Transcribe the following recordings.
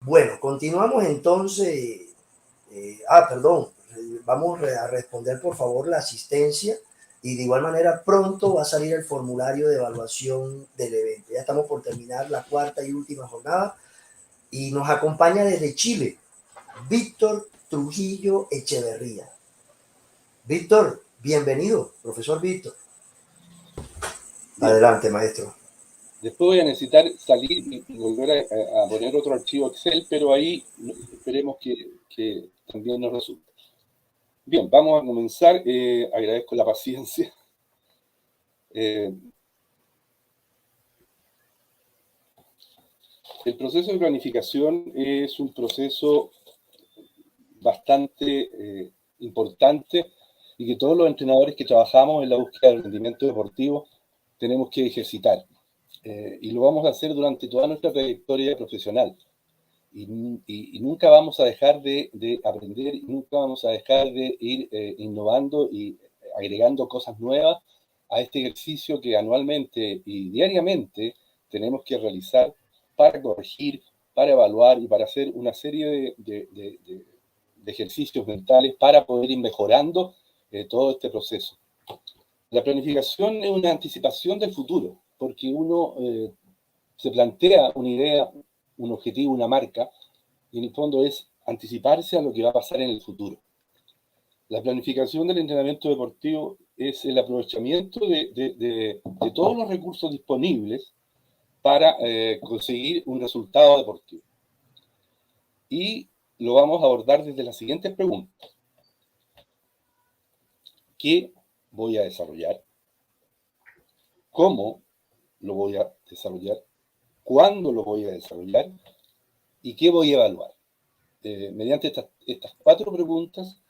Bueno, continuamos entonces. Perdón. Vamos a responder por favor la asistencia y de igual manera pronto va a salir el formulario de evaluación del evento. Ya estamos por terminar la cuarta y última jornada y nos acompaña desde Chile Víctor Trujillo Echeverría. Víctor, bienvenido, profesor Víctor. Bien. Adelante, maestro. Después voy a necesitar salir y volver a poner otro archivo Excel, pero ahí esperemos que también nos resulte. Bien, vamos a comenzar. Agradezco la paciencia. El proceso de planificación es un proceso bastante importante y que todos los entrenadores que trabajamos en la búsqueda del rendimiento deportivo tenemos que ejercitar. Y lo vamos a hacer durante toda nuestra trayectoria profesional. Y nunca vamos a dejar de aprender, y nunca vamos a dejar de ir innovando y agregando cosas nuevas a este ejercicio que anualmente y diariamente tenemos que realizar para corregir, para evaluar y para hacer una serie de ejercicios mentales para poder ir mejorando todo este proceso. La planificación es una anticipación del futuro, porque uno se plantea una idea, un objetivo, una marca, y en el fondo es anticiparse a lo que va a pasar en el futuro. La planificación del entrenamiento deportivo es el aprovechamiento de todos los recursos disponibles para conseguir un resultado deportivo. Y lo vamos a abordar desde las siguientes preguntas. ¿Qué voy a desarrollar? ¿Cómo lo voy a desarrollar? ¿Cuándo lo voy a desarrollar? ¿Y qué voy a evaluar? Mediante estas 4 preguntas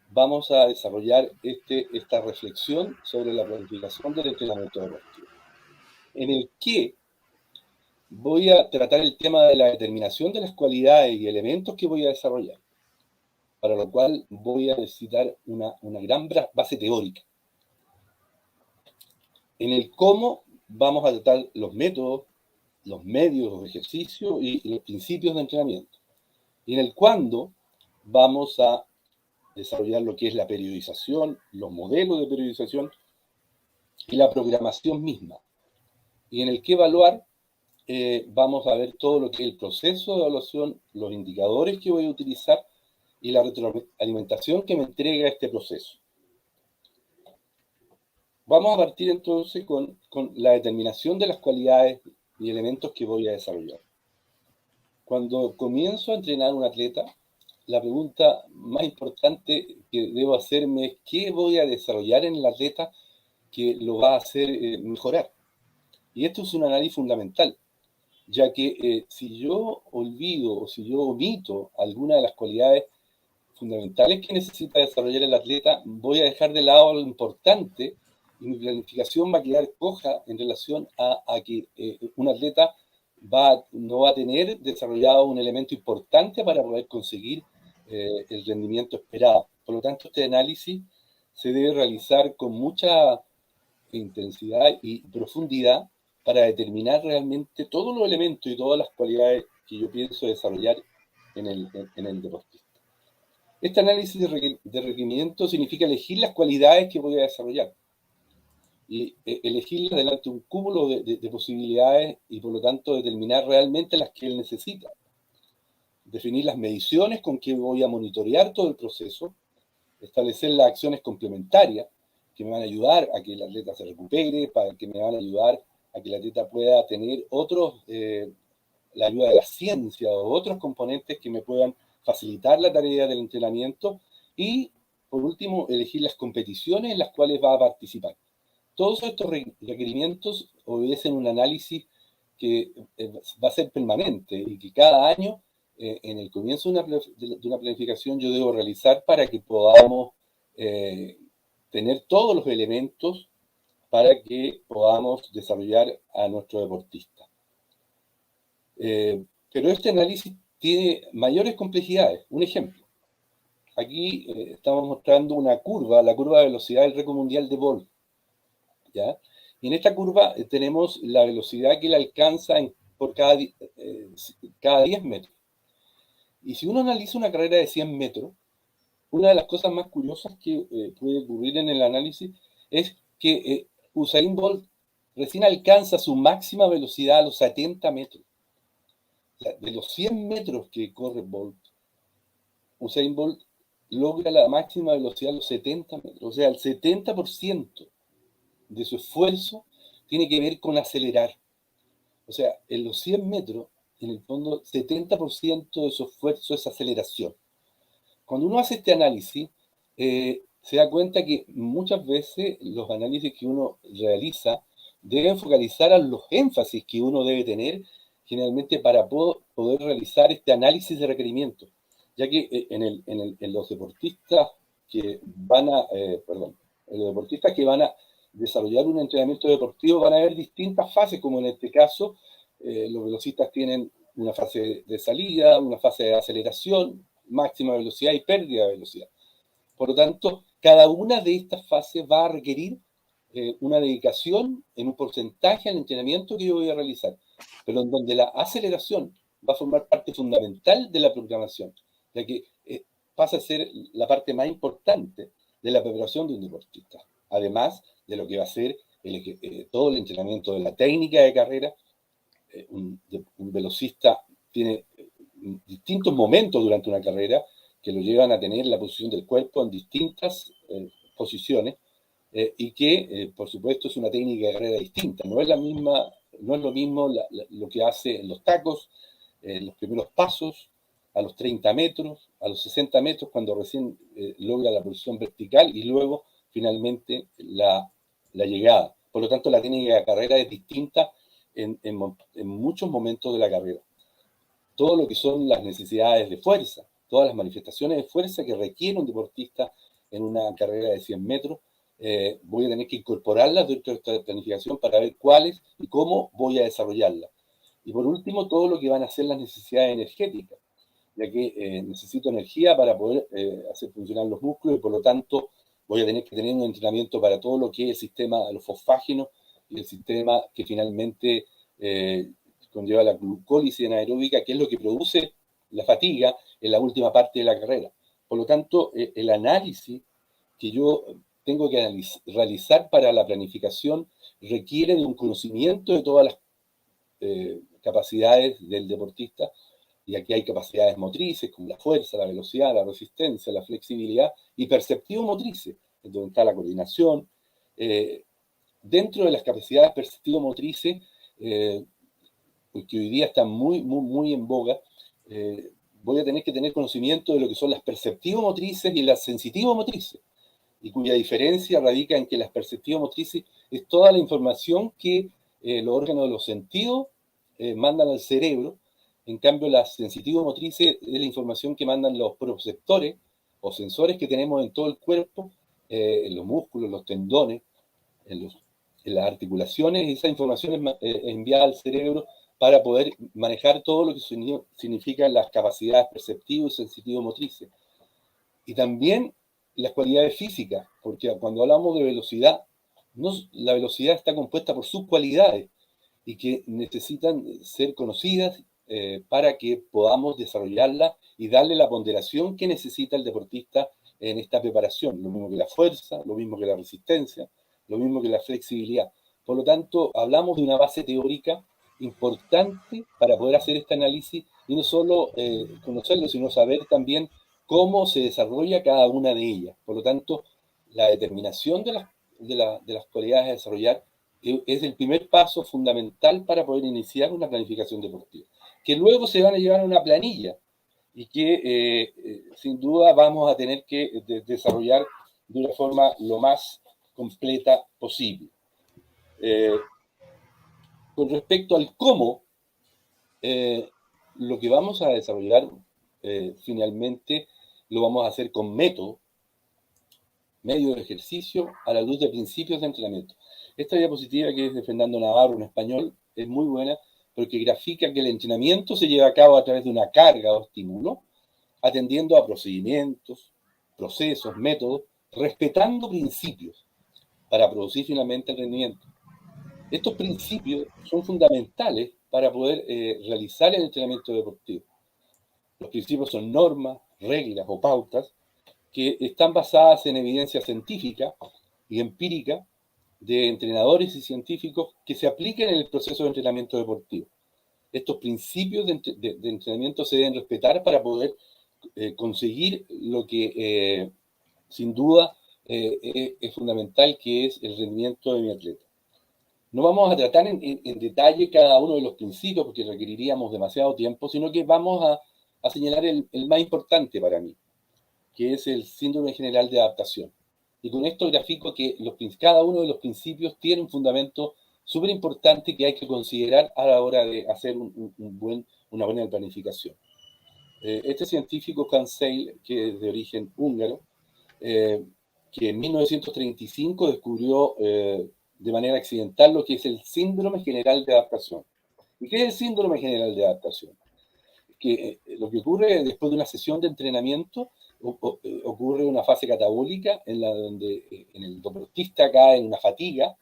vamos a desarrollar esta reflexión sobre la planificación del entrenamiento deportivo. En el que voy a tratar el tema de la determinación de las cualidades y elementos que voy a desarrollar, para lo cual voy a necesitar una gran base teórica. En el cómo vamos a tratar los métodos, los medios, los ejercicios y los principios de entrenamiento. Y en el cuándo vamos a desarrollar lo que es la periodización, los modelos de periodización y la programación misma. Y en el que evaluar vamos a ver todo lo que es el proceso de evaluación, los indicadores que voy a utilizar y la retroalimentación que me entrega este proceso. Vamos a partir entonces con la determinación de las cualidades y elementos que voy a desarrollar. Cuando comienzo a entrenar a un atleta, la pregunta más importante que debo hacerme es ¿qué voy a desarrollar en el atleta que lo va a hacer mejorar? Y esto es un análisis fundamental, ya que si yo olvido o si yo omito alguna de las cualidades fundamentales que necesita desarrollar el atleta, voy a dejar de lado lo importante y mi planificación va a quedar coja en relación a que un atleta no va a tener desarrollado un elemento importante para poder conseguir el rendimiento esperado. Por lo tanto, este análisis se debe realizar con mucha intensidad y profundidad para determinar realmente todos los elementos y todas las cualidades que yo pienso desarrollar en el deportista. Este análisis de requerimiento significa elegir las cualidades que voy a desarrollar y elegirlas delante de un cúmulo de posibilidades y por lo tanto determinar realmente las que él necesita. Definir las mediciones con que voy a monitorear todo el proceso, establecer las acciones complementarias que me van a ayudar a que el atleta se recupere, para que me van a ayudar a que el atleta pueda tener la ayuda de la ciencia o otros componentes que me puedan facilitar la tarea del entrenamiento y, por último, elegir las competiciones en las cuales va a participar. Todos estos requerimientos obedecen un análisis que va a ser permanente y que cada año, en el comienzo de una planificación, yo debo realizar para que podamos tener todos los elementos para que podamos desarrollar a nuestro deportista. Pero este análisis tiene mayores complejidades. Un ejemplo. Aquí estamos mostrando una curva, la curva de velocidad del récord mundial de Bolt. ¿Ya? Y en esta curva tenemos la velocidad que él alcanza por cada 10 metros. Y si uno analiza una carrera de 100 metros, una de las cosas más curiosas que puede ocurrir en el análisis es que Usain Bolt recién alcanza su máxima velocidad a los 70 metros. O sea, de los 100 metros que corre Bolt, Usain Bolt logra la máxima velocidad a los 70 metros. O sea, el 70% de su esfuerzo tiene que ver con acelerar. O sea, en los 100 metros, en el fondo, 70% de su esfuerzo es aceleración. Cuando uno hace este análisis, se da cuenta que muchas veces los análisis que uno realiza deben focalizar a los énfasis que uno debe tener generalmente para poder realizar este análisis de requerimientos, ya que en los deportistas que van a, perdón, en los deportistas que van a desarrollar un entrenamiento deportivo van a haber distintas fases, como en este caso, los velocistas tienen una fase de salida, una fase de aceleración, máxima velocidad y pérdida de velocidad. Por lo tanto, cada una de estas fases va a requerir una dedicación en un porcentaje al entrenamiento que yo voy a realizar, pero en donde la aceleración va a formar parte fundamental de la programación, ya que pasa a ser la parte más importante de la preparación de un deportista, además de lo que va a ser todo el entrenamiento de la técnica de carrera. Un velocista tiene distintos momentos durante una carrera que lo llevan a tener la posición del cuerpo en distintas posiciones y que, por supuesto, es una técnica de carrera distinta. No es la misma, no es lo mismo lo que hace en los tacos, en los primeros pasos, a los 30 metros, a los 60 metros, cuando recién logra la posición vertical y luego, finalmente, la llegada. Por lo tanto, la técnica de carrera es distinta en muchos momentos de la carrera. Todo lo que son las necesidades de fuerza, todas las manifestaciones de fuerza que requiere un deportista en una carrera de 100 metros, voy a tener que incorporarlas dentro de esta planificación para ver cuáles y cómo voy a desarrollarlas. Y por último, todo lo que van a ser las necesidades energéticas, ya que necesito energía para poder hacer funcionar los músculos y por lo tanto voy a tener que tener un entrenamiento para todo lo que es el sistema de los fosfágenos y el sistema que finalmente conlleva la glucólisis anaeróbica, que es lo que produce la fatiga en la última parte de la carrera. Por lo tanto, el análisis que yo tengo que realizar para la planificación requiere de un conocimiento de todas las capacidades del deportista, y aquí hay capacidades motrices como la fuerza, la velocidad, la resistencia, la flexibilidad, y perceptivo-motrices, donde está la coordinación. Dentro de las capacidades perceptivo-motrices, que hoy día están muy en boga, voy a tener que tener conocimiento de lo que son las perceptivo-motrices y las sensitivo-motrices, y cuya diferencia radica en que las perceptivo-motrices es toda la información que los órganos de los sentidos mandan al cerebro. En cambio, las sensitivo-motrices es la información que mandan los proprioceptores o sensores que tenemos en todo el cuerpo, en los músculos, los tendones, en las articulaciones, y esa información es enviada al cerebro para poder manejar todo lo que significan las capacidades perceptivo y sensitivo-motrices. Y también las cualidades físicas, porque cuando hablamos de velocidad, la velocidad está compuesta por sus cualidades y que necesitan ser conocidas para que podamos desarrollarla y darle la ponderación que necesita el deportista en esta preparación, lo mismo que la fuerza, lo mismo que la resistencia, lo mismo que la flexibilidad. Por lo tanto, hablamos de una base teórica importante para poder hacer este análisis y no solo conocerlo, sino saber también cómo se desarrolla cada una de ellas. Por lo tanto, la determinación de las cualidades a desarrollar es el primer paso fundamental para poder iniciar una planificación deportiva, que luego se van a llevar a una planilla y que sin duda vamos a tener que desarrollar de una forma lo más completa posible. Con respecto al cómo, lo que vamos a desarrollar finalmente lo vamos a hacer con método, medio de ejercicio, a la luz de principios de entrenamiento. Esta diapositiva, que es de Fernando Navarro en español, es muy buena porque grafica que el entrenamiento se lleva a cabo a través de una carga o estímulo, atendiendo a procedimientos, procesos, métodos, respetando principios para producir finalmente el rendimiento. Estos principios son fundamentales para poder realizar el entrenamiento deportivo. Los principios son normas, reglas o pautas que están basadas en evidencia científica y empírica de entrenadores y científicos que se apliquen en el proceso de entrenamiento deportivo. Estos principios de entrenamiento se deben respetar para poder conseguir lo que sin duda es fundamental, que es el rendimiento de mi atleta. No vamos a tratar en detalle cada uno de los principios porque requeriríamos demasiado tiempo, sino que vamos a señalar el más importante para mí, que es el síndrome general de adaptación. Y con esto grafico que cada uno de los principios tiene un fundamento súper importante que hay que considerar a la hora de hacer una buena planificación. Este científico, Kansale, que es de origen húngaro, que en 1935 descubrió de manera accidental lo que es el síndrome general de adaptación. ¿Y qué es el síndrome general de adaptación? Que lo que ocurre después de una sesión de entrenamiento, ocurre una fase catabólica en la donde en el deportista cae en una fatiga,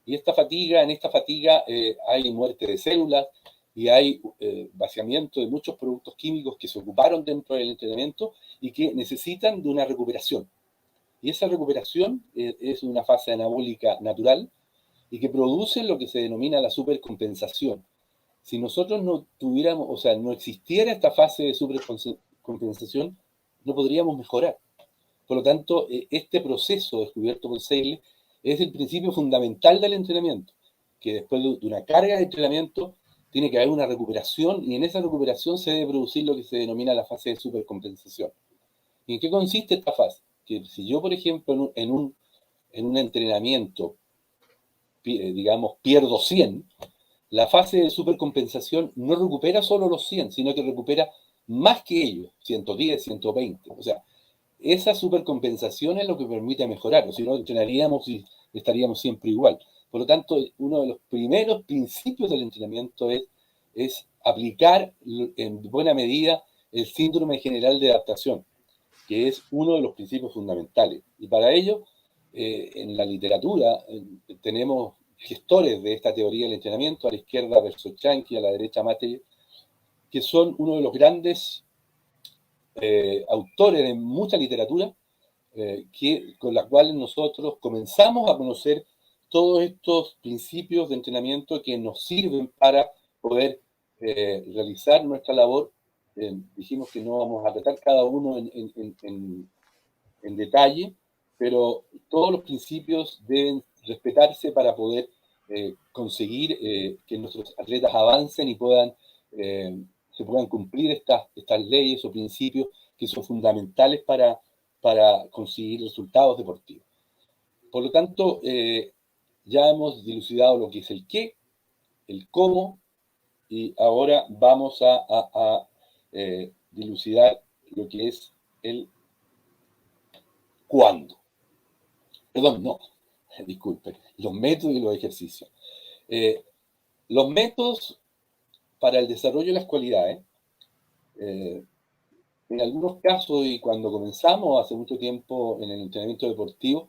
y en esta fatiga hay muerte de células y hay vaciamiento de muchos productos químicos que se ocuparon dentro del entrenamiento y que necesitan de una recuperación. Y esa recuperación es una fase anabólica natural y que produce lo que se denomina la supercompensación. Si nosotros no tuviéramos, o sea, no existiera esta fase de supercompensación, no podríamos mejorar. Por lo tanto, este proceso descubierto por Seidel es el principio fundamental del entrenamiento, que después de una carga de entrenamiento tiene que haber una recuperación y en esa recuperación se debe producir lo que se denomina la fase de supercompensación. ¿Y en qué consiste esta fase? Que si yo, por ejemplo, en un entrenamiento, digamos, pierdo 100, la fase de supercompensación no recupera solo los 100, sino que recupera más que ellos, 110, 120. O sea, esa supercompensación es lo que permite mejorar, o si no entrenaríamos y estaríamos siempre igual. Por lo tanto, uno de los primeros principios del entrenamiento es aplicar en buena medida el síndrome general de adaptación, que es uno de los principios fundamentales. Y para ello, en la literatura tenemos gestores de esta teoría del entrenamiento, a la izquierda Versochansky, a la derecha Matej, que son uno de los grandes autores de mucha literatura, con la cual nosotros comenzamos a conocer todos estos principios de entrenamiento que nos sirven para poder realizar nuestra labor. Dijimos que no vamos a tratar cada uno en detalle, pero todos los principios deben respetarse para poder conseguir que nuestros atletas avancen y se puedan cumplir estas leyes o principios que son fundamentales para conseguir resultados deportivos. Por lo tanto, ya hemos dilucidado lo que es el qué, el cómo, y ahora vamos a dilucidar lo que es el cuándo. Perdón, no, disculpen, los métodos y los ejercicios. Los métodos para el desarrollo de las cualidades, en algunos casos y cuando comenzamos hace mucho tiempo en el entrenamiento deportivo,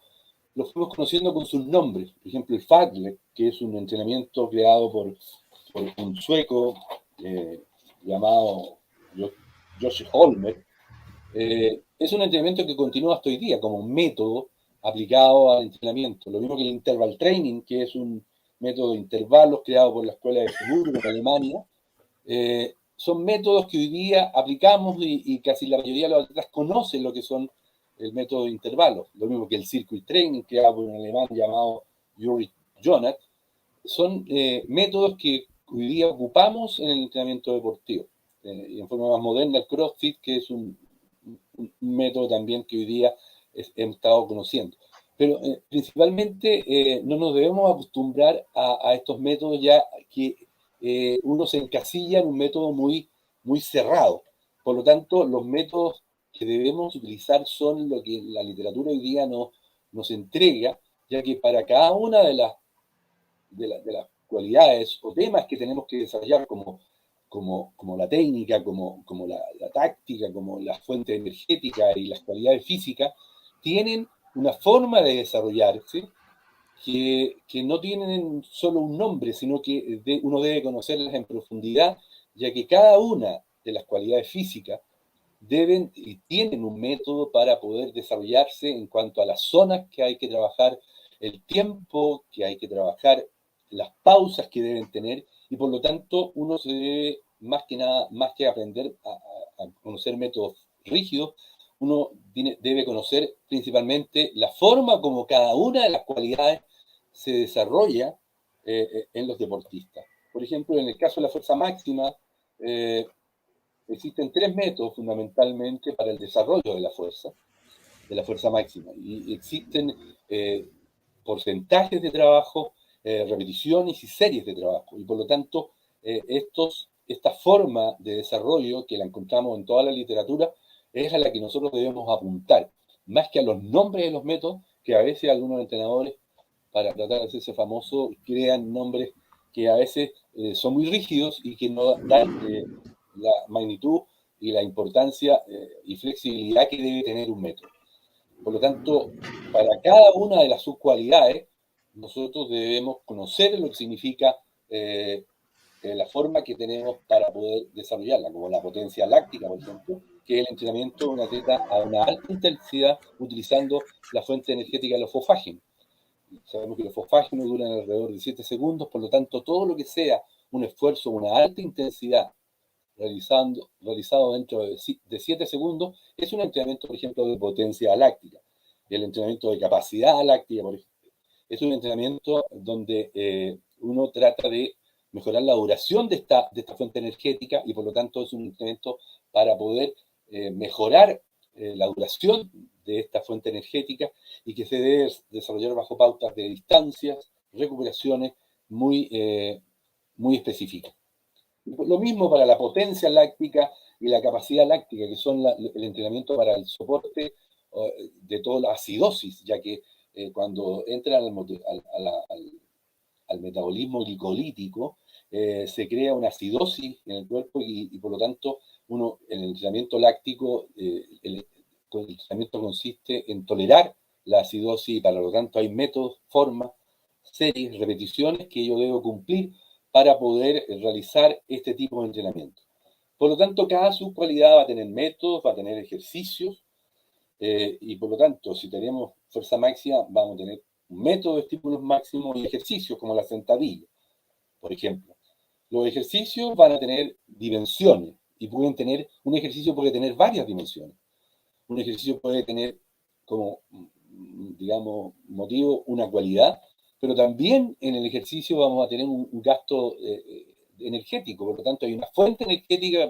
los fuimos conociendo con sus nombres. Por ejemplo, el Fartlek, que es un entrenamiento creado por un sueco llamado Josh Holmer. Es un entrenamiento que continúa hasta hoy día como un método aplicado al entrenamiento. Lo mismo que el interval training, que es un método de intervalos creado por la Escuela de Friburgo en Alemania. Son métodos que hoy día aplicamos y casi la mayoría de los atletas conocen lo que son el método de intervalos. Lo mismo que el circuit training, creado por un alemán llamado Juri Jonath. Son métodos que hoy día ocupamos en el entrenamiento deportivo. Y en forma más moderna, el CrossFit, que es un método también que hoy día hemos estado conociendo. Pero principalmente no nos debemos acostumbrar a estos métodos ya que uno se encasilla en un método muy, muy cerrado. Por lo tanto, los métodos que debemos utilizar son lo que la literatura hoy día nos entrega, ya que para cada una de las cualidades o temas que tenemos que desarrollar como la técnica, como la táctica, como la fuente energética y las cualidades físicas, tienen una forma de desarrollarse que no tienen solo un nombre, sino que uno debe conocerlas en profundidad, ya que cada una de las cualidades físicas deben y tienen un método para poder desarrollarse en cuanto a las zonas que hay que trabajar, el tiempo que hay que trabajar, las pausas que deben tener, y por lo tanto uno se debe, más que nada, más que aprender a conocer métodos rígidos, uno debe conocer principalmente la forma como cada una de las cualidades se desarrolla en los deportistas. Por ejemplo, en el caso de la fuerza máxima, eh, existen tres métodos fundamentalmente para el desarrollo de la fuerza máxima, y existen eh, porcentajes de trabajo, repeticiones y series de trabajo, y por lo tanto esta forma de desarrollo que la encontramos en toda la literatura es a la que nosotros debemos apuntar, más que a los nombres de los métodos, que a veces algunos entrenadores, para tratar de hacerse famoso, crean nombres que a veces son muy rígidos y que no dan la magnitud y la importancia y flexibilidad que debe tener un método. Por lo tanto, para cada una de las subcualidades, nosotros debemos conocer lo que significa la forma que tenemos para poder desarrollarla, como la potencia láctica, por ejemplo, que es el entrenamiento de un atleta a una alta intensidad utilizando la fuente energética de los fosfágenos. Sabemos que los fosfágenos duran alrededor de 7 segundos, por lo tanto, todo lo que sea un esfuerzo, una alta intensidad, realizado dentro de 7 segundos, es un entrenamiento, por ejemplo, de potencia láctica. El entrenamiento de capacidad láctica, por ejemplo, es un entrenamiento donde uno trata de mejorar la duración de esta fuente energética, y por lo tanto es un entrenamiento para poder mejorar la duración de esta fuente energética, y que se debe desarrollar bajo pautas de distancias, recuperaciones muy específicas. Lo mismo para la potencia láctica y la capacidad láctica, que son el entrenamiento para el soporte de toda la acidosis, ya que cuando entra al metabolismo glicolítico, se crea una acidosis en el cuerpo, y por lo tanto en el entrenamiento láctico, el entrenamiento consiste en tolerar la acidosis, y para lo tanto hay métodos, formas, series, repeticiones que yo debo cumplir para poder realizar este tipo de entrenamiento. Por lo tanto, cada subcualidad va a tener métodos, va a tener ejercicios, y por lo tanto, si tenemos fuerza máxima, vamos a tener un método de estímulos máximos y ejercicios como la sentadilla, por ejemplo. Los ejercicios van a tener dimensiones, y un ejercicio puede tener varias dimensiones. Un ejercicio puede tener como, digamos, motivo una cualidad, pero también en el ejercicio vamos a tener un gasto energético, por lo tanto hay una fuente energética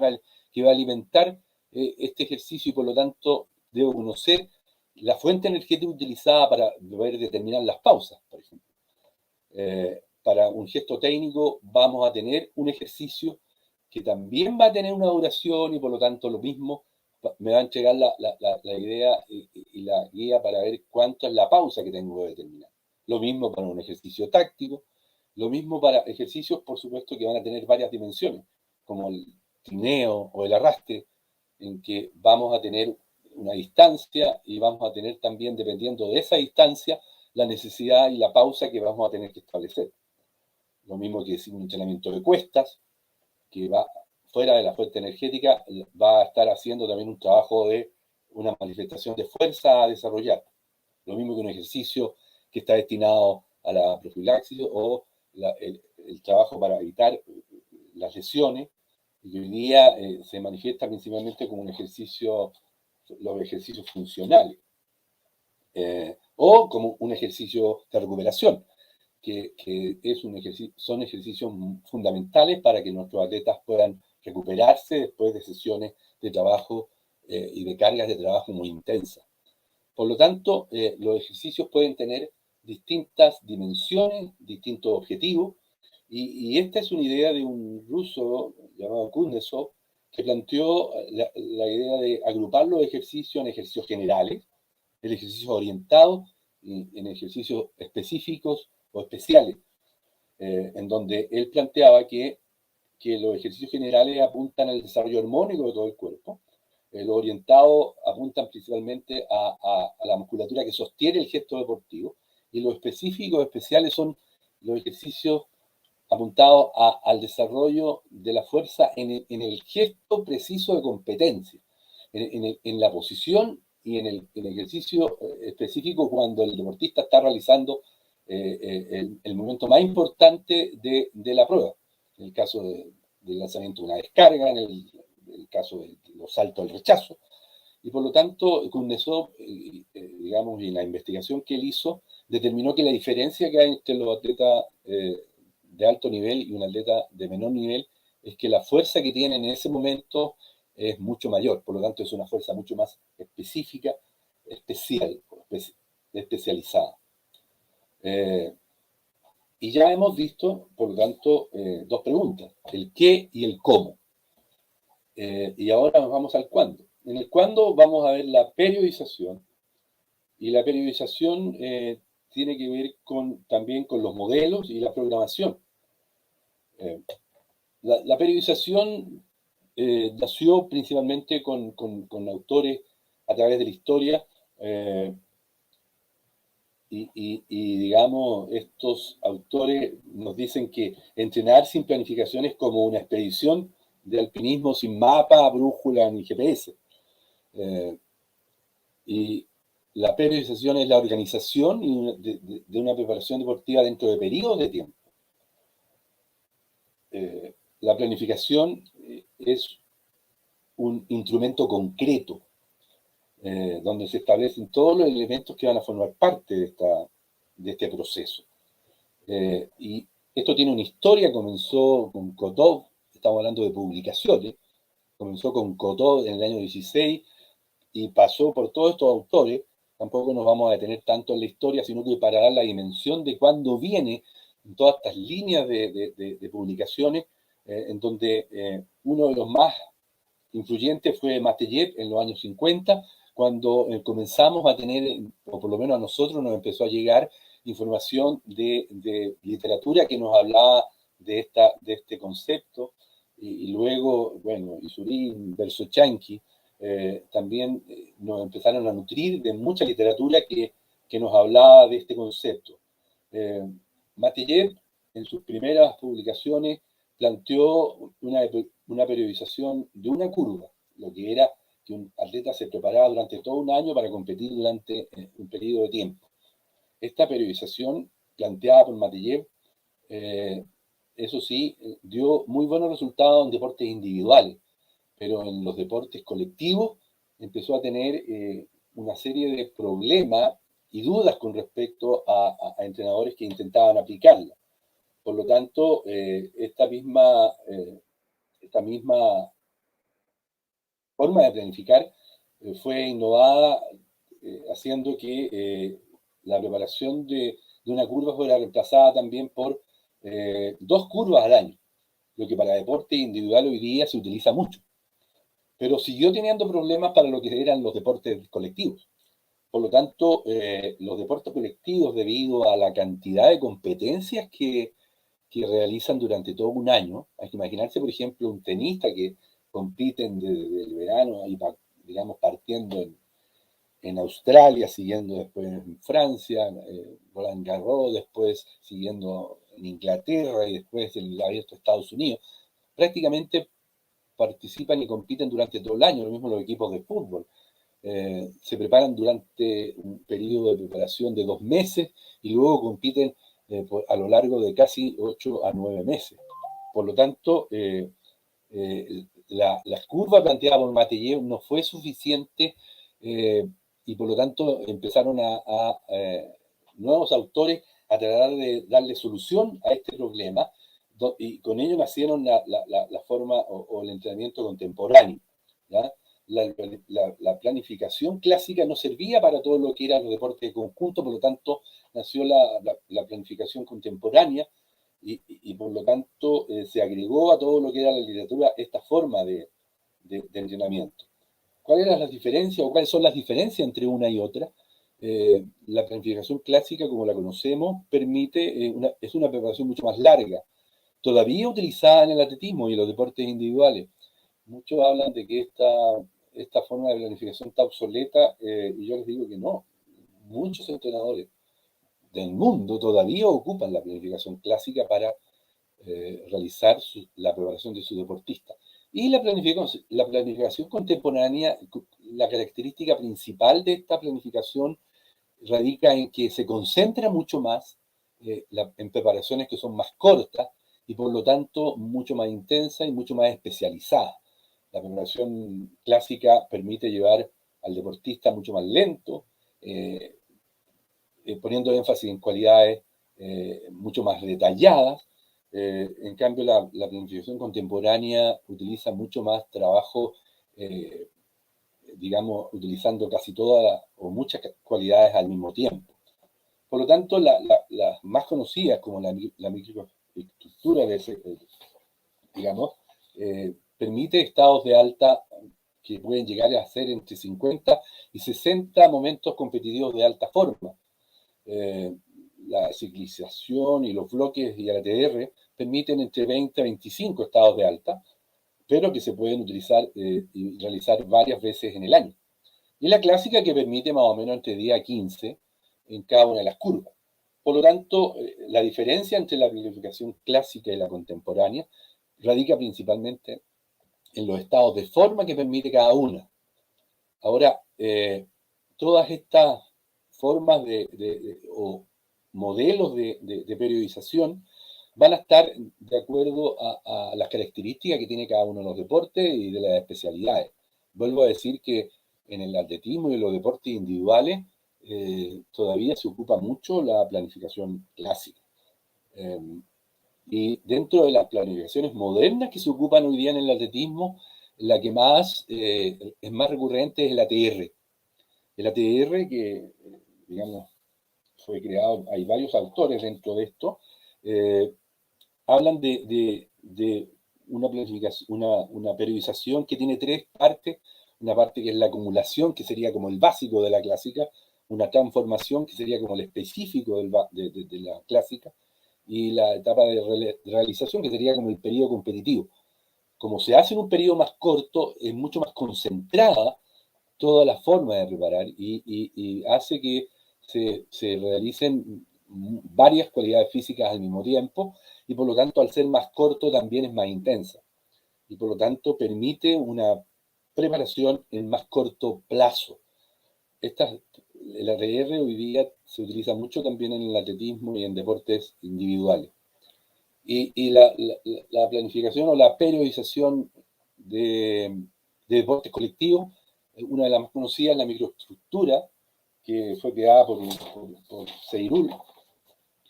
que va a alimentar este ejercicio, y por lo tanto debo conocer la fuente energética utilizada para poder determinar las pausas, por ejemplo. Para un gesto técnico vamos a tener un ejercicio que también va a tener una duración, y por lo tanto lo mismo me va a entregar la idea y la guía para ver cuánto es la pausa que tengo que determinar. Lo mismo para un ejercicio táctico, lo mismo para ejercicios, por supuesto, que van a tener varias dimensiones, como el trineo o el arrastre, en que vamos a tener una distancia, y vamos a tener también, dependiendo de esa distancia, la necesidad y la pausa que vamos a tener que establecer. Lo mismo que un entrenamiento de cuestas, que va fuera de la fuente energética, va a estar haciendo también un trabajo de una manifestación de fuerza a desarrollar. Lo mismo que un ejercicio que está destinado a la profilaxis o el trabajo para evitar las lesiones, y hoy día se manifiesta principalmente como los ejercicios funcionales, o como un ejercicio de recuperación, que son ejercicios fundamentales para que nuestros atletas puedan recuperarse después de sesiones de trabajo y de cargas de trabajo muy intensas. Por lo tanto, los ejercicios pueden tener distintas dimensiones, distintos objetivos, y esta es una idea de un ruso llamado Kuznetsov, que planteó la idea de agrupar los ejercicios en ejercicios generales, el ejercicio orientado en ejercicios específicos o especiales, en donde él planteaba que los ejercicios generales apuntan al desarrollo armónico de todo el cuerpo, los orientados apuntan principalmente a la musculatura que sostiene el gesto deportivo, y los específicos especiales son los ejercicios apuntados al desarrollo de la fuerza en el gesto preciso de competencia. en la posición y en el ejercicio específico cuando el deportista está realizando el momento más importante de la prueba. En el caso del lanzamiento de una descarga, en el caso de los saltos al rechazo. Y por lo tanto, Kuznetsov, digamos, y la investigación que él hizo, determinó que la diferencia que hay entre los atletas de alto nivel y un atleta de menor nivel es que la fuerza que tienen en ese momento es mucho mayor. Por lo tanto, es una fuerza mucho más específica, especializada. Y ya hemos visto, por lo tanto, dos preguntas, el qué y el cómo. Y ahora nos vamos al cuándo. En el cuándo vamos a ver la periodización, y la periodización tiene que ver también con los modelos y la programación. La periodización nació principalmente con autores a través de la historia, digamos, estos autores nos dicen que entrenar sin planificación es como una expedición de alpinismo sin mapa, brújula ni GPS. Y la periodización es la organización de una preparación deportiva dentro de periodos de tiempo. La planificación es un instrumento concreto, donde se establecen todos los elementos que van a formar parte de este proceso. Y esto tiene una historia, comenzó con Kotov, estamos hablando de publicaciones, comenzó con Kotov en el año 16 y pasó por todos estos autores. Tampoco nos vamos a detener tanto en la historia, sino que para dar la dimensión de cuándo viene en todas estas líneas de publicaciones, en donde uno de los más influyentes fue Mateyev en los años 50, cuando comenzamos a tener, o por lo menos a nosotros nos empezó a llegar información de literatura que nos hablaba de este concepto, y luego, bueno, Isurin, Bersochanki, también nos empezaron a nutrir de mucha literatura que nos hablaba de este concepto. Mateyev, en sus primeras publicaciones, planteó una periodización de una curva, lo que era que un atleta se preparaba durante todo un año para competir durante un periodo de tiempo. Esta periodización planteada por Mateyev, eso sí, dio muy buenos resultados en deportes individuales, pero en los deportes colectivos empezó a tener una serie de problemas y dudas con respecto a entrenadores que intentaban aplicarla. Por lo tanto, esta misma forma de planificar fue innovada, haciendo que la preparación de una curva fuera reemplazada también por 2 curvas al año, lo que para deporte individual hoy día se utiliza mucho. Pero siguió teniendo problemas para lo que eran los deportes colectivos. Por lo tanto, los deportes colectivos, debido a la cantidad de competencias que realizan durante todo un año, hay que imaginarse, por ejemplo, un tenista que compiten desde el verano, digamos, partiendo en Australia, siguiendo después en Francia, Roland Garros, después siguiendo en Inglaterra y después en el Abierto de Estados Unidos. Prácticamente participan y compiten durante todo el año, lo mismo los equipos de fútbol. Se preparan durante un periodo de preparación de 2 meses y luego compiten a lo largo de casi 8 a 9 meses. Por lo tanto, la curva planteada por Mateyev no fue suficiente, y por lo tanto empezaron nuevos autores a tratar de darle solución a este problema, y con ello nacieron la forma o el entrenamiento contemporáneo, ¿ya? La planificación clásica no servía para todo lo que eran los deportes de conjunto, por lo tanto nació la planificación contemporánea, y por lo tanto se agregó a todo lo que era la literatura esta forma de entrenamiento. ¿Cuáles eran las diferencias o cuáles son las diferencias entre una y otra? La planificación clásica, como la conocemos, es una preparación mucho más larga, todavía utilizada en el atletismo y en los deportes individuales. Muchos hablan de que esta forma de planificación está obsoleta, y yo les digo que no. Muchos entrenadores del mundo todavía ocupan la planificación clásica para realizar la preparación de sus deportistas. Y la planificación contemporánea, la característica principal de esta planificación radica en que se concentra mucho más en preparaciones que son más cortas y por lo tanto mucho más intensa y mucho más especializada. La preparación clásica permite llevar al deportista mucho más lento, eh, poniendo énfasis en cualidades mucho más detalladas. En cambio, la planificación contemporánea utiliza mucho más trabajo, eh, digamos, utilizando casi todas o muchas cualidades al mismo tiempo. Por lo tanto, las más conocidas, como la microestructura, digamos, permite estados de alta que pueden llegar a ser entre 50 y 60 momentos competitivos de alta forma. Eh, la ciclización y los bloques y el ATR permiten entre 20 a 25 estados de alta, pero que se pueden utilizar y realizar varias veces en el año. Y la clásica que permite más o menos entre 10 a 15 en cada una de las curvas. Por lo tanto, la diferencia entre la planificación clásica y la contemporánea radica principalmente en los estados de forma que permite cada una. Ahora, todas estas formas o modelos de periodización van a estar de acuerdo a las características que tiene cada uno de los deportes y de las especialidades. Vuelvo a decir que en el atletismo y en los deportes individuales todavía se ocupa mucho la planificación clásica. Eh, y dentro de las planificaciones modernas que se ocupan hoy día en el atletismo, la que más es más recurrente es el ATR. El ATR que, digamos, fue creado, hay varios autores dentro de esto, eh, hablan de una planificación, una periodización que tiene tres partes. Una parte que es la acumulación, que sería como el básico de la clásica, una transformación, que sería como el específico de la clásica, y la etapa de realización, que sería como el periodo competitivo. Como se hace en un periodo más corto, es mucho más concentrada toda la forma de preparar y hace que se realicen varias cualidades físicas al mismo tiempo y por lo tanto al ser más corto también es más intensa y por lo tanto permite una preparación en más corto plazo. El ATR hoy día se utiliza mucho también en el atletismo y en deportes individuales. Y la planificación o la periodización de deportes colectivos, una de las más conocidas es la microestructura, que fue creada por Seirul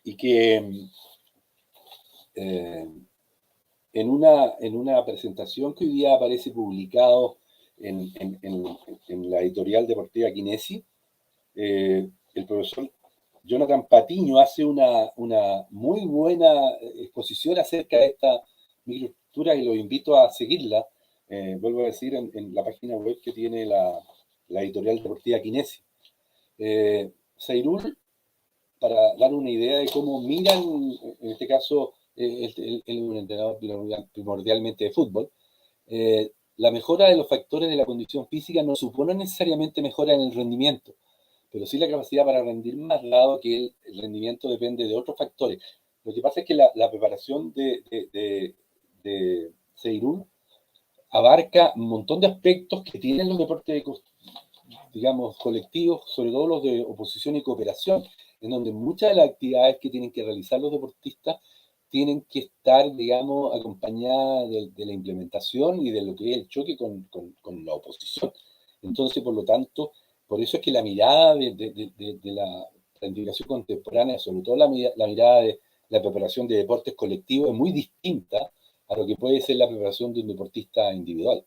y que eh, en una presentación que hoy día aparece publicado en la editorial deportiva Kinesi, el profesor Jonathan Patiño hace una muy buena exposición acerca de esta microestructura y los invito a seguirla. Vuelvo a decir, en la página web que tiene la editorial deportiva Kinesi. Seirul, para dar una idea de cómo miran, en este caso, él es un entrenador primordialmente de fútbol, la mejora de los factores de la condición física no supone necesariamente mejora en el rendimiento, pero sí la capacidad para rendir más, dado que el rendimiento depende de otros factores. Lo que pasa es que la preparación de Seirún abarca un montón de aspectos que tienen los deportes, digamos, colectivos, sobre todo los de oposición y cooperación, en donde muchas de las actividades que tienen que realizar los deportistas tienen que estar, digamos, acompañadas de la implementación y de lo que es el choque con la oposición. Entonces, por lo tanto, por eso es que la mirada de la planificación contemporánea, sobre todo la mirada de la preparación de deportes colectivos, es muy distinta a lo que puede ser la preparación de un deportista individual.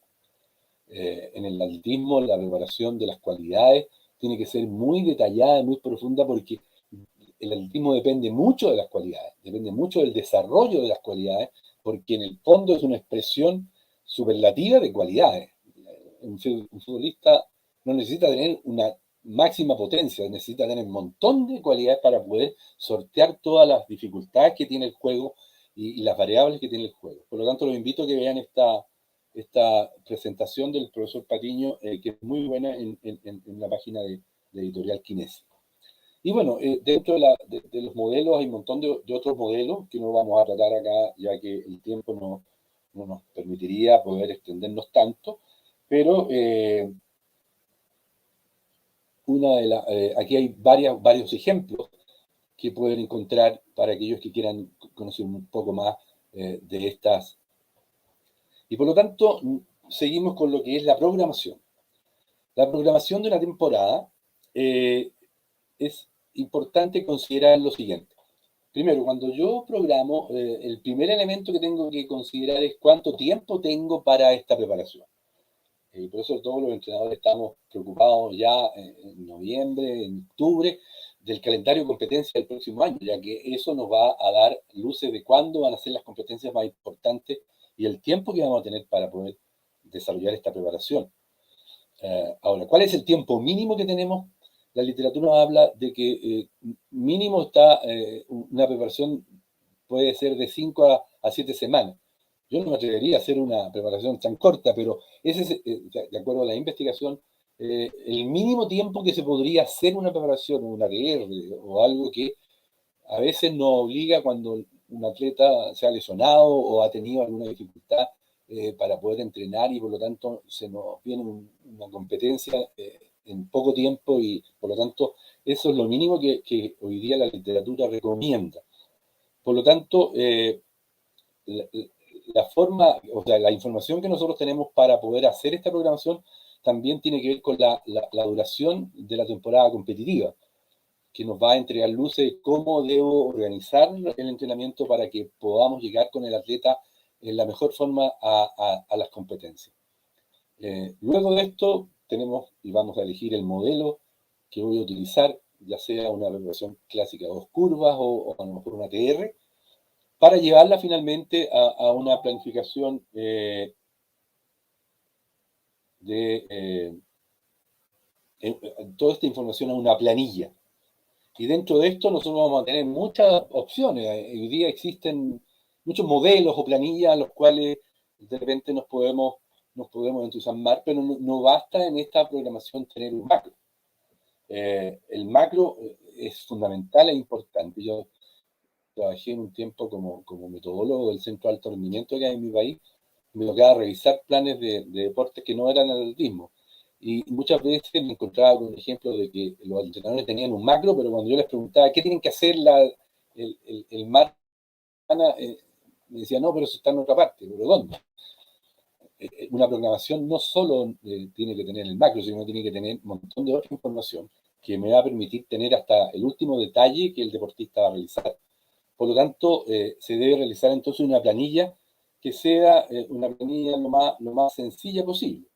En el atletismo, la preparación de las cualidades tiene que ser muy detallada y muy profunda porque el atletismo depende mucho de las cualidades, depende mucho del desarrollo de las cualidades, porque en el fondo es una expresión superlativa de cualidades. Un futbolista no necesita tener una máxima potencia, necesita tener un montón de cualidades para poder sortear todas las dificultades que tiene el juego y las variables que tiene el juego. Por lo tanto, los invito a que vean esta presentación del profesor Patiño, que es muy buena en la página de Editorial Kinesi. Y bueno, dentro los modelos hay un montón de otros modelos que no vamos a tratar acá, ya que el tiempo no nos permitiría poder extendernos tanto, pero aquí hay varios ejemplos que pueden encontrar para aquellos que quieran conocer un poco más de estas. Y por lo tanto, seguimos con lo que es la programación. La programación de una temporada es importante considerar lo siguiente. Primero, cuando yo programo, el primer elemento que tengo que considerar es cuánto tiempo tengo para esta preparación. Y por eso todos los entrenadores estamos preocupados ya en noviembre, en octubre, del calendario de competencias del próximo año, ya que eso nos va a dar luces de cuándo van a ser las competencias más importantes y el tiempo que vamos a tener para poder desarrollar esta preparación. Ahora, ¿cuál es el tiempo mínimo que tenemos? La literatura habla de que mínimo está una preparación puede ser de 5 a 7 semanas. Yo no me atrevería a hacer una preparación tan corta, pero ese es, de acuerdo a la investigación, el mínimo tiempo que se podría hacer una preparación, una ATR o algo que a veces nos obliga cuando un atleta se ha lesionado o ha tenido alguna dificultad para poder entrenar y por lo tanto se nos viene una competencia en poco tiempo y por lo tanto eso es lo mínimo que hoy día la literatura recomienda. Por lo tanto, la forma, o sea, la información que nosotros tenemos para poder hacer esta programación también tiene que ver con la duración de la temporada competitiva, que nos va a entregar luces de cómo debo organizar el entrenamiento para que podamos llegar con el atleta en la mejor forma a las competencias. Luego de esto tenemos y vamos a elegir el modelo que voy a utilizar, ya sea una preparación clásica de 2 curvas o a lo mejor una TR, para llevarla finalmente a una planificación toda esta información a una planilla. Y dentro de esto nosotros vamos a tener muchas opciones. Hoy día existen muchos modelos o planillas a los cuales de repente nos podemos entusiasmar, pero no basta en esta programación tener un macro. El macro es fundamental e importante. Yo trabajé en un tiempo como metodólogo del Centro de Alto Rendimiento que hay en mi país. Me tocaba revisar planes de deportes que no eran atletismo. Y muchas veces me encontraba con ejemplos de que los entrenadores tenían un macro, pero cuando yo les preguntaba qué tienen que hacer el macro, me decían, no, pero eso está en otra parte. ¿Pero dónde? Una programación no solo tiene que tener el macro, sino que tiene que tener un montón de otra información que me va a permitir tener hasta el último detalle que el deportista va a realizar. Por lo tanto, se debe realizar entonces una planilla que sea una planilla lo más sencilla posible.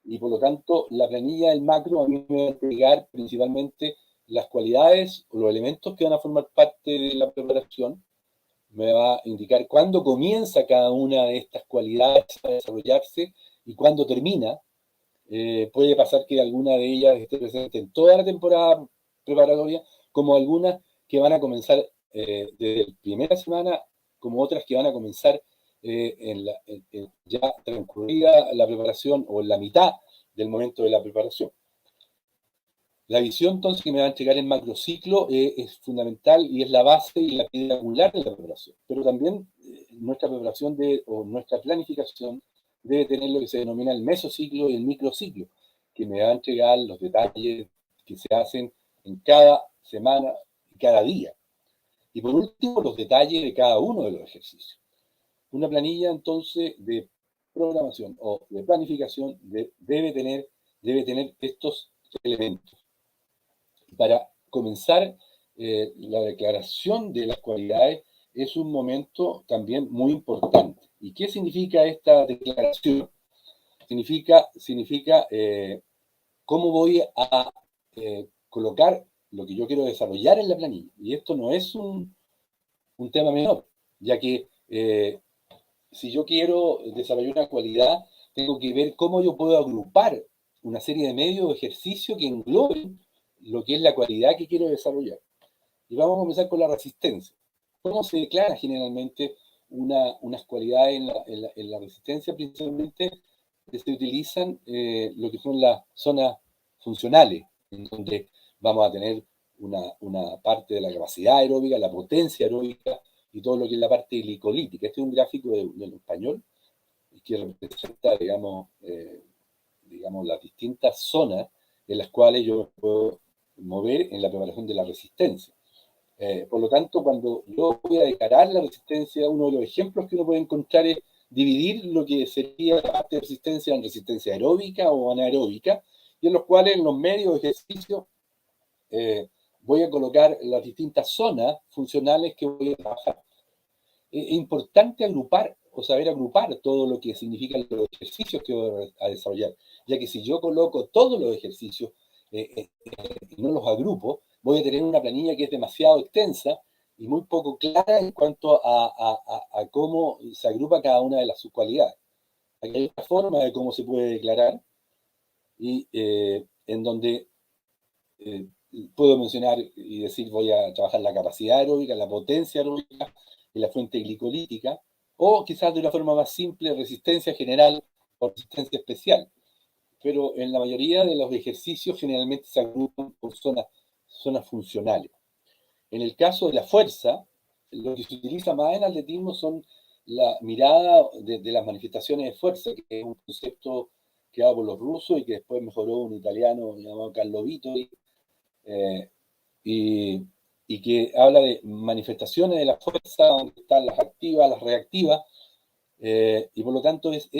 Y por lo tanto, la planilla del macro a mí me va a entregar principalmente las cualidades o los elementos que van a formar parte de la preparación. Me va a indicar cuándo comienza cada una de estas cualidades a desarrollarse y cuándo termina. Puede pasar que alguna de ellas esté presente en toda la temporada preparatoria, como algunas que van a comenzar desde la primera semana, como otras que van a comenzar ya transcurrida la preparación o en la mitad del momento de la preparación. La visión entonces que me va a entregar el macrociclo es fundamental y es la base y la piedra angular de la preparación. Pero también nuestra preparación o nuestra planificación debe tener lo que se denomina el mesociclo y el microciclo, que me va a entregar los detalles que se hacen en cada semana y cada día. Y por último, los detalles de cada uno de los ejercicios. Una planilla entonces de programación o de planificación debe tener estos elementos. Para comenzar, la declaración de las cualidades es un momento también muy importante. ¿Y qué significa esta declaración? Significa cómo voy a colocar lo que yo quiero desarrollar en la planilla. Y esto no es un tema menor, ya que si yo quiero desarrollar una cualidad, tengo que ver cómo yo puedo agrupar una serie de medios o ejercicios que engloben lo que es la cualidad que quiero desarrollar. Y vamos a comenzar con la resistencia. ¿Cómo se declara generalmente unas cualidades en la resistencia? Principalmente se utilizan lo que son las zonas funcionales, en donde vamos a tener una parte de la capacidad aeróbica, la potencia aeróbica y todo lo que es la parte glicolítica. Este es un gráfico del español que representa, digamos, las distintas zonas en las cuales yo me puedo mover en la preparación de la resistencia. Por lo tanto, cuando yo voy a declarar la resistencia, uno de los ejemplos que uno puede encontrar es dividir lo que sería la parte de resistencia en resistencia aeróbica o anaeróbica, y en los cuales en los medios de ejercicio voy a colocar las distintas zonas funcionales que voy a trabajar. Es importante agrupar o saber agrupar todo lo que significan los ejercicios que voy a desarrollar, ya que si yo coloco todos los ejercicios y no los agrupo, voy a tener una planilla que es demasiado extensa y muy poco clara en cuanto a cómo se agrupa cada una de las subcualidades. Aquí hay otra forma de cómo se puede declarar y en donde puedo mencionar y decir voy a trabajar la capacidad aeróbica, la potencia aeróbica y la fuente glicolítica, o quizás de una forma más simple, resistencia general o resistencia especial. Pero en la mayoría de los ejercicios generalmente se agrupan por zonas funcionales. En el caso de la fuerza, lo que se utiliza más en atletismo son la mirada de las manifestaciones de fuerza, que es un concepto creado por los rusos y que después mejoró un italiano llamado Carlo Vittori, y, y que habla de manifestaciones de la fuerza, donde están las activas, las reactivas, y por lo tanto es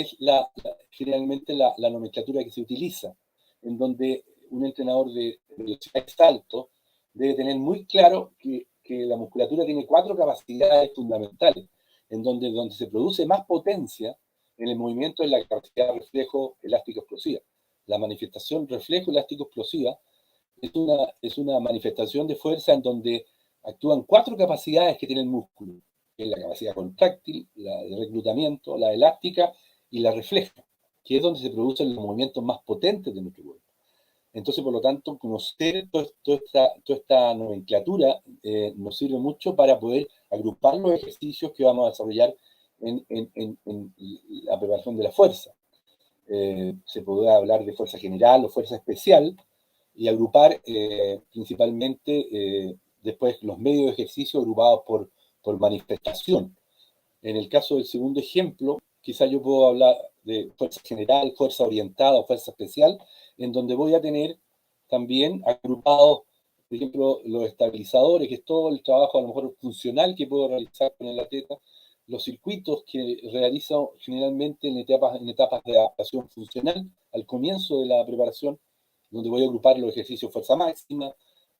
generalmente la nomenclatura que se utiliza, en donde un entrenador de velocidad y salto debe tener muy claro que la musculatura tiene 4 capacidades fundamentales, en donde se produce más potencia en el movimiento es la capacidad de reflejo elástico-explosiva. La manifestación reflejo elástico-explosiva es una manifestación de fuerza en donde actúan 4 capacidades que tiene el músculo, que es la capacidad contráctil, la de reclutamiento, la elástica y la refleja, que es donde se producen los movimientos más potentes de nuestro cuerpo. Entonces, por lo tanto, conocer toda esta nomenclatura nos sirve mucho para poder agrupar los ejercicios que vamos a desarrollar en la preparación de la fuerza. Se puede hablar de fuerza general o fuerza especial y agrupar principalmente después los medios de ejercicio agrupados por manifestación. En el caso del segundo ejemplo, quizá yo puedo hablar de fuerza general, fuerza orientada o fuerza especial, en donde voy a tener también agrupados, por ejemplo, los estabilizadores, que es todo el trabajo a lo mejor funcional que puedo realizar con el atleta, los circuitos que realizo generalmente en etapas de adaptación funcional al comienzo de la preparación, donde voy a agrupar los ejercicios fuerza máxima,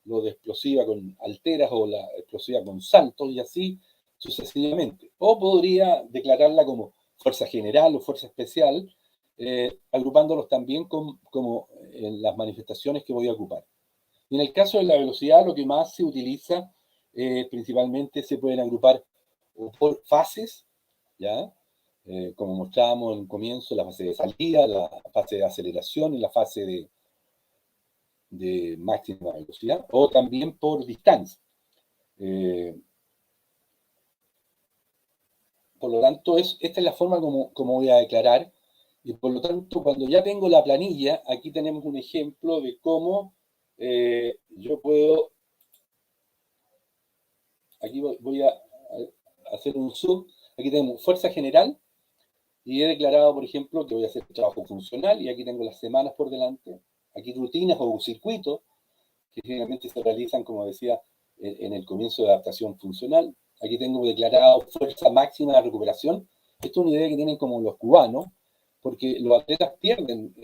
lo de explosiva con alteras o la explosiva con saltos y así sucesivamente. O podría declararla como fuerza general o fuerza especial, agrupándolos también como en las manifestaciones que voy a ocupar. Y en el caso de la velocidad, lo que más se utiliza principalmente se pueden agrupar por fases, ¿ya? Como mostrábamos en el comienzo, la fase de salida, la fase de aceleración y la fase de máxima velocidad, o también por distancia. Por lo tanto, esta es la forma como voy a declarar, y por lo tanto, cuando ya tengo la planilla, aquí tenemos un ejemplo de cómo yo puedo, aquí voy a hacer un zoom, aquí tenemos fuerza general, y he declarado, por ejemplo, que voy a hacer trabajo funcional, y aquí tengo las semanas por delante, aquí rutinas o circuitos, que generalmente se realizan, como decía, en el comienzo de adaptación funcional. Aquí tengo declarado fuerza máxima de recuperación. Esto es una idea que tienen como los cubanos, porque los atletas pierden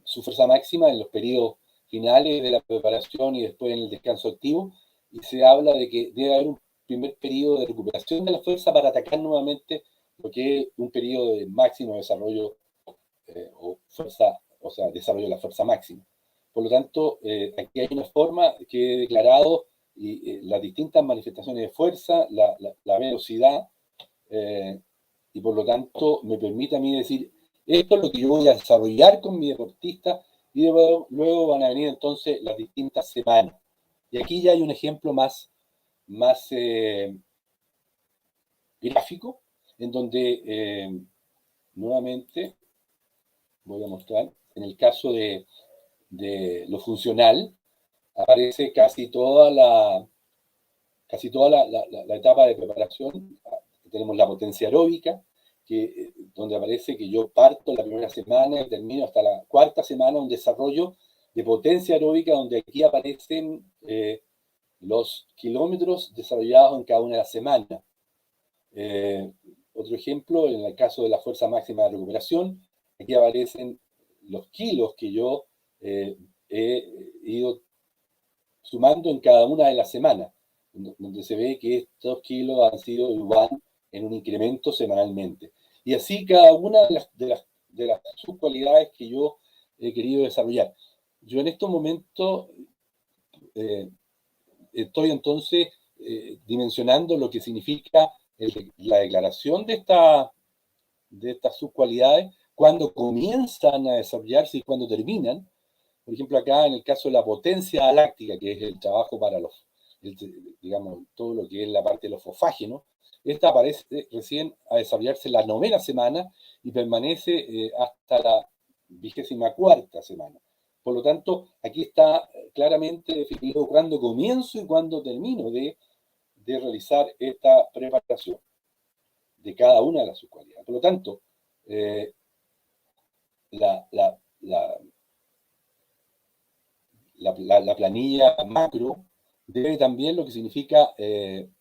su fuerza máxima en los periodos finales de la preparación y después en el descanso activo, y se habla de que debe haber un primer periodo de recuperación de la fuerza para atacar nuevamente lo que es un periodo de máximo desarrollo o fuerza, o sea, desarrollo de la fuerza máxima. Por lo tanto, aquí hay una forma que he declarado y las distintas manifestaciones de fuerza, la velocidad, y por lo tanto me permite a mí decir, esto es lo que yo voy a desarrollar con mi deportista, y luego van a venir entonces las distintas semanas. Y aquí ya hay un ejemplo más gráfico, en donde nuevamente voy a mostrar, en el caso de lo funcional, aparece casi toda la etapa de preparación. Tenemos la potencia aeróbica, donde aparece que yo parto la primera semana y termino hasta la cuarta semana un desarrollo de potencia aeróbica, donde aquí aparecen los kilómetros desarrollados en cada una de las semanas. Otro ejemplo, en el caso de la fuerza máxima de recuperación, aquí aparecen los kilos que yo he ido sumando en cada una de las semanas, donde se ve que estos kilos han sido igual en un incremento semanalmente. Y así cada una de las subcualidades que yo he querido desarrollar. Yo en estos momentos estoy entonces dimensionando lo que significa la declaración de estas subcualidades, cuando comienzan a desarrollarse y cuando terminan. Por ejemplo, acá en el caso de la potencia láctica, que es el trabajo para digamos, todo lo que es la parte de los fosfágenos, esta aparece recién a desarrollarse la novena semana y permanece hasta la 24ª semana. Por lo tanto, aquí está claramente definido cuándo comienzo y cuándo termino de realizar esta preparación de cada una de las subcualidades. Por lo tanto, la, la, la, la planilla macro debe también lo que significa, debe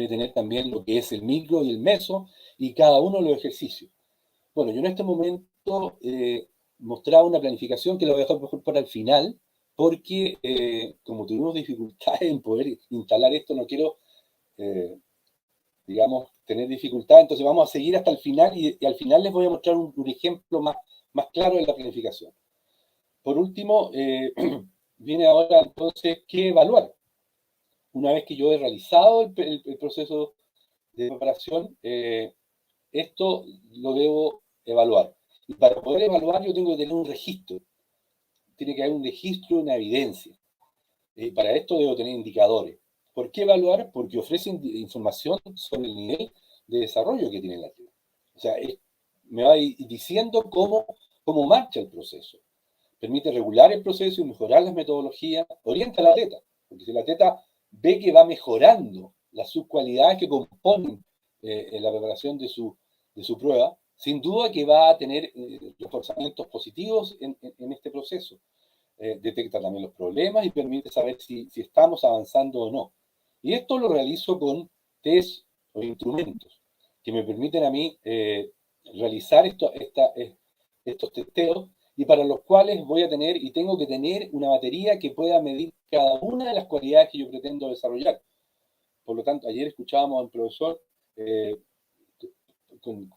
tener también lo que es el micro y el meso y cada uno de los ejercicios. Bueno, yo en este momento mostraba una planificación que la voy a dejar mejor para el final, porque como tuvimos dificultades en poder instalar esto, no quiero, digamos, tener dificultades, entonces vamos a seguir hasta el final y al final les voy a mostrar un ejemplo más claro de la planificación. Por último, viene ahora entonces qué evaluar. Una vez que yo he realizado el proceso de preparación, esto lo debo evaluar. Y para poder evaluar yo tengo que tener un registro. Tiene que haber un registro, una evidencia. Para esto debo tener indicadores. ¿Por qué evaluar? Porque ofrece información sobre el nivel de desarrollo que tiene el atleta. O sea, me va diciendo cómo marcha el proceso. Permite regular el proceso y mejorar las metodologías, orienta al atleta, porque si el atleta ve que va mejorando las subcualidades que componen en la preparación de su prueba, sin duda que va a tener reforzamientos positivos en este proceso. Detecta también los problemas y permite saber si estamos avanzando o no. Y esto lo realizo con test o instrumentos que me permiten a mí realizar estos testeos y para los cuales voy a tener y tengo que tener una batería que pueda medir cada una de las cualidades que yo pretendo desarrollar. Por lo tanto, ayer escuchábamos al profesor con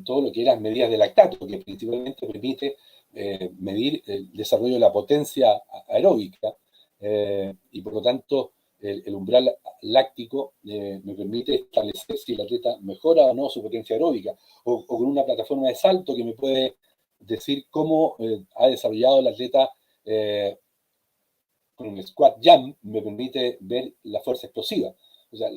todo lo que eran medidas de lactato, que principalmente permite medir el desarrollo de la potencia aeróbica y por lo tanto el umbral láctico me permite establecer si el atleta mejora o no su potencia aeróbica o con una plataforma de salto que me puede decir cómo ha desarrollado el atleta con el squat jump, me permite ver la fuerza explosiva. O sea,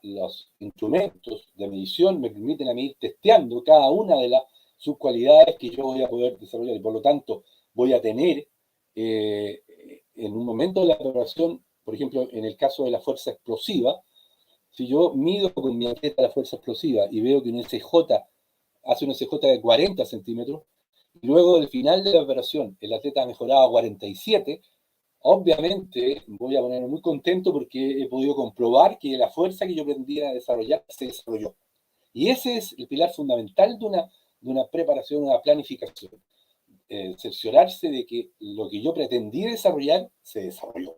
los instrumentos de medición me permiten a mí ir testeando cada una de las subcualidades que yo voy a poder desarrollar y por lo tanto voy a tener en un momento de la preparación, por ejemplo, en el caso de la fuerza explosiva, si yo mido con mi atleta la fuerza explosiva y veo que un SJ hace un SJ de 40 centímetros, y luego del final de la operación el atleta ha mejorado a 47, obviamente voy a ponerme muy contento porque he podido comprobar que la fuerza que yo pretendía desarrollar se desarrolló. Y ese es el pilar fundamental de una preparación, una planificación. Cerciorarse de que lo que yo pretendí desarrollar se desarrolló.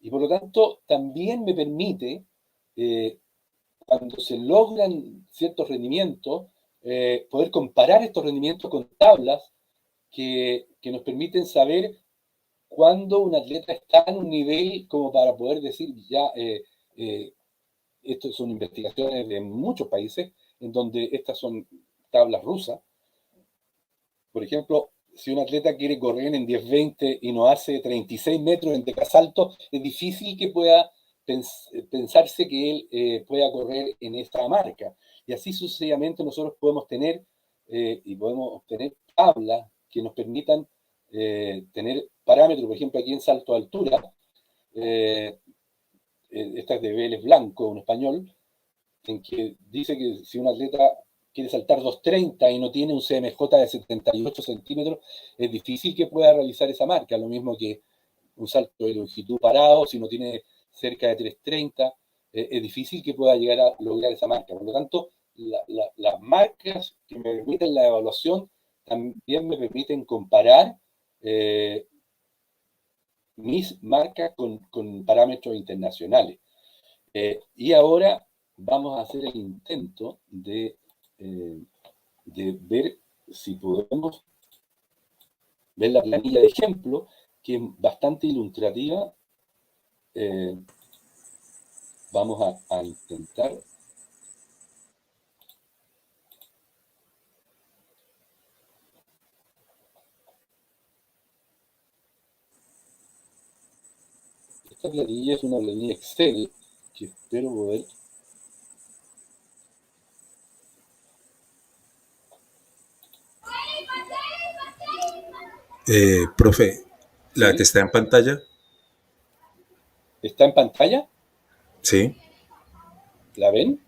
Y por lo tanto, también me permite, cuando se logran ciertos rendimientos, poder comparar estos rendimientos con tablas que nos permiten saber cuando un atleta está en un nivel como para poder decir ya, esto son investigaciones de muchos países, en donde estas son tablas rusas. Por ejemplo, si un atleta quiere correr en 10-20 y no hace 36 metros en decasalto, es difícil que pueda pensarse que él pueda correr en esta marca. Y así sucesivamente nosotros podemos tener y podemos obtener tablas que nos permitan tener parámetros, por ejemplo, aquí en salto de altura, esta es de Vélez Blanco, un español, en que dice que si un atleta quiere saltar 2.30 y no tiene un CMJ de 78 centímetros, es difícil que pueda realizar esa marca, lo mismo que un salto de longitud parado, si no tiene cerca de 3.30, es difícil que pueda llegar a lograr esa marca. Por lo tanto, las marcas que me permiten la evaluación también me permiten comparar mis marcas con parámetros internacionales. Y ahora vamos a hacer el intento de ver si podemos ver la planilla de ejemplo, que es bastante ilustrativa. Vamos a intentar. Esta planilla es una planilla Excel que espero poder. Profe, ¿la que ¿Sí? está en pantalla? ¿Está en pantalla? Sí. ¿La ven?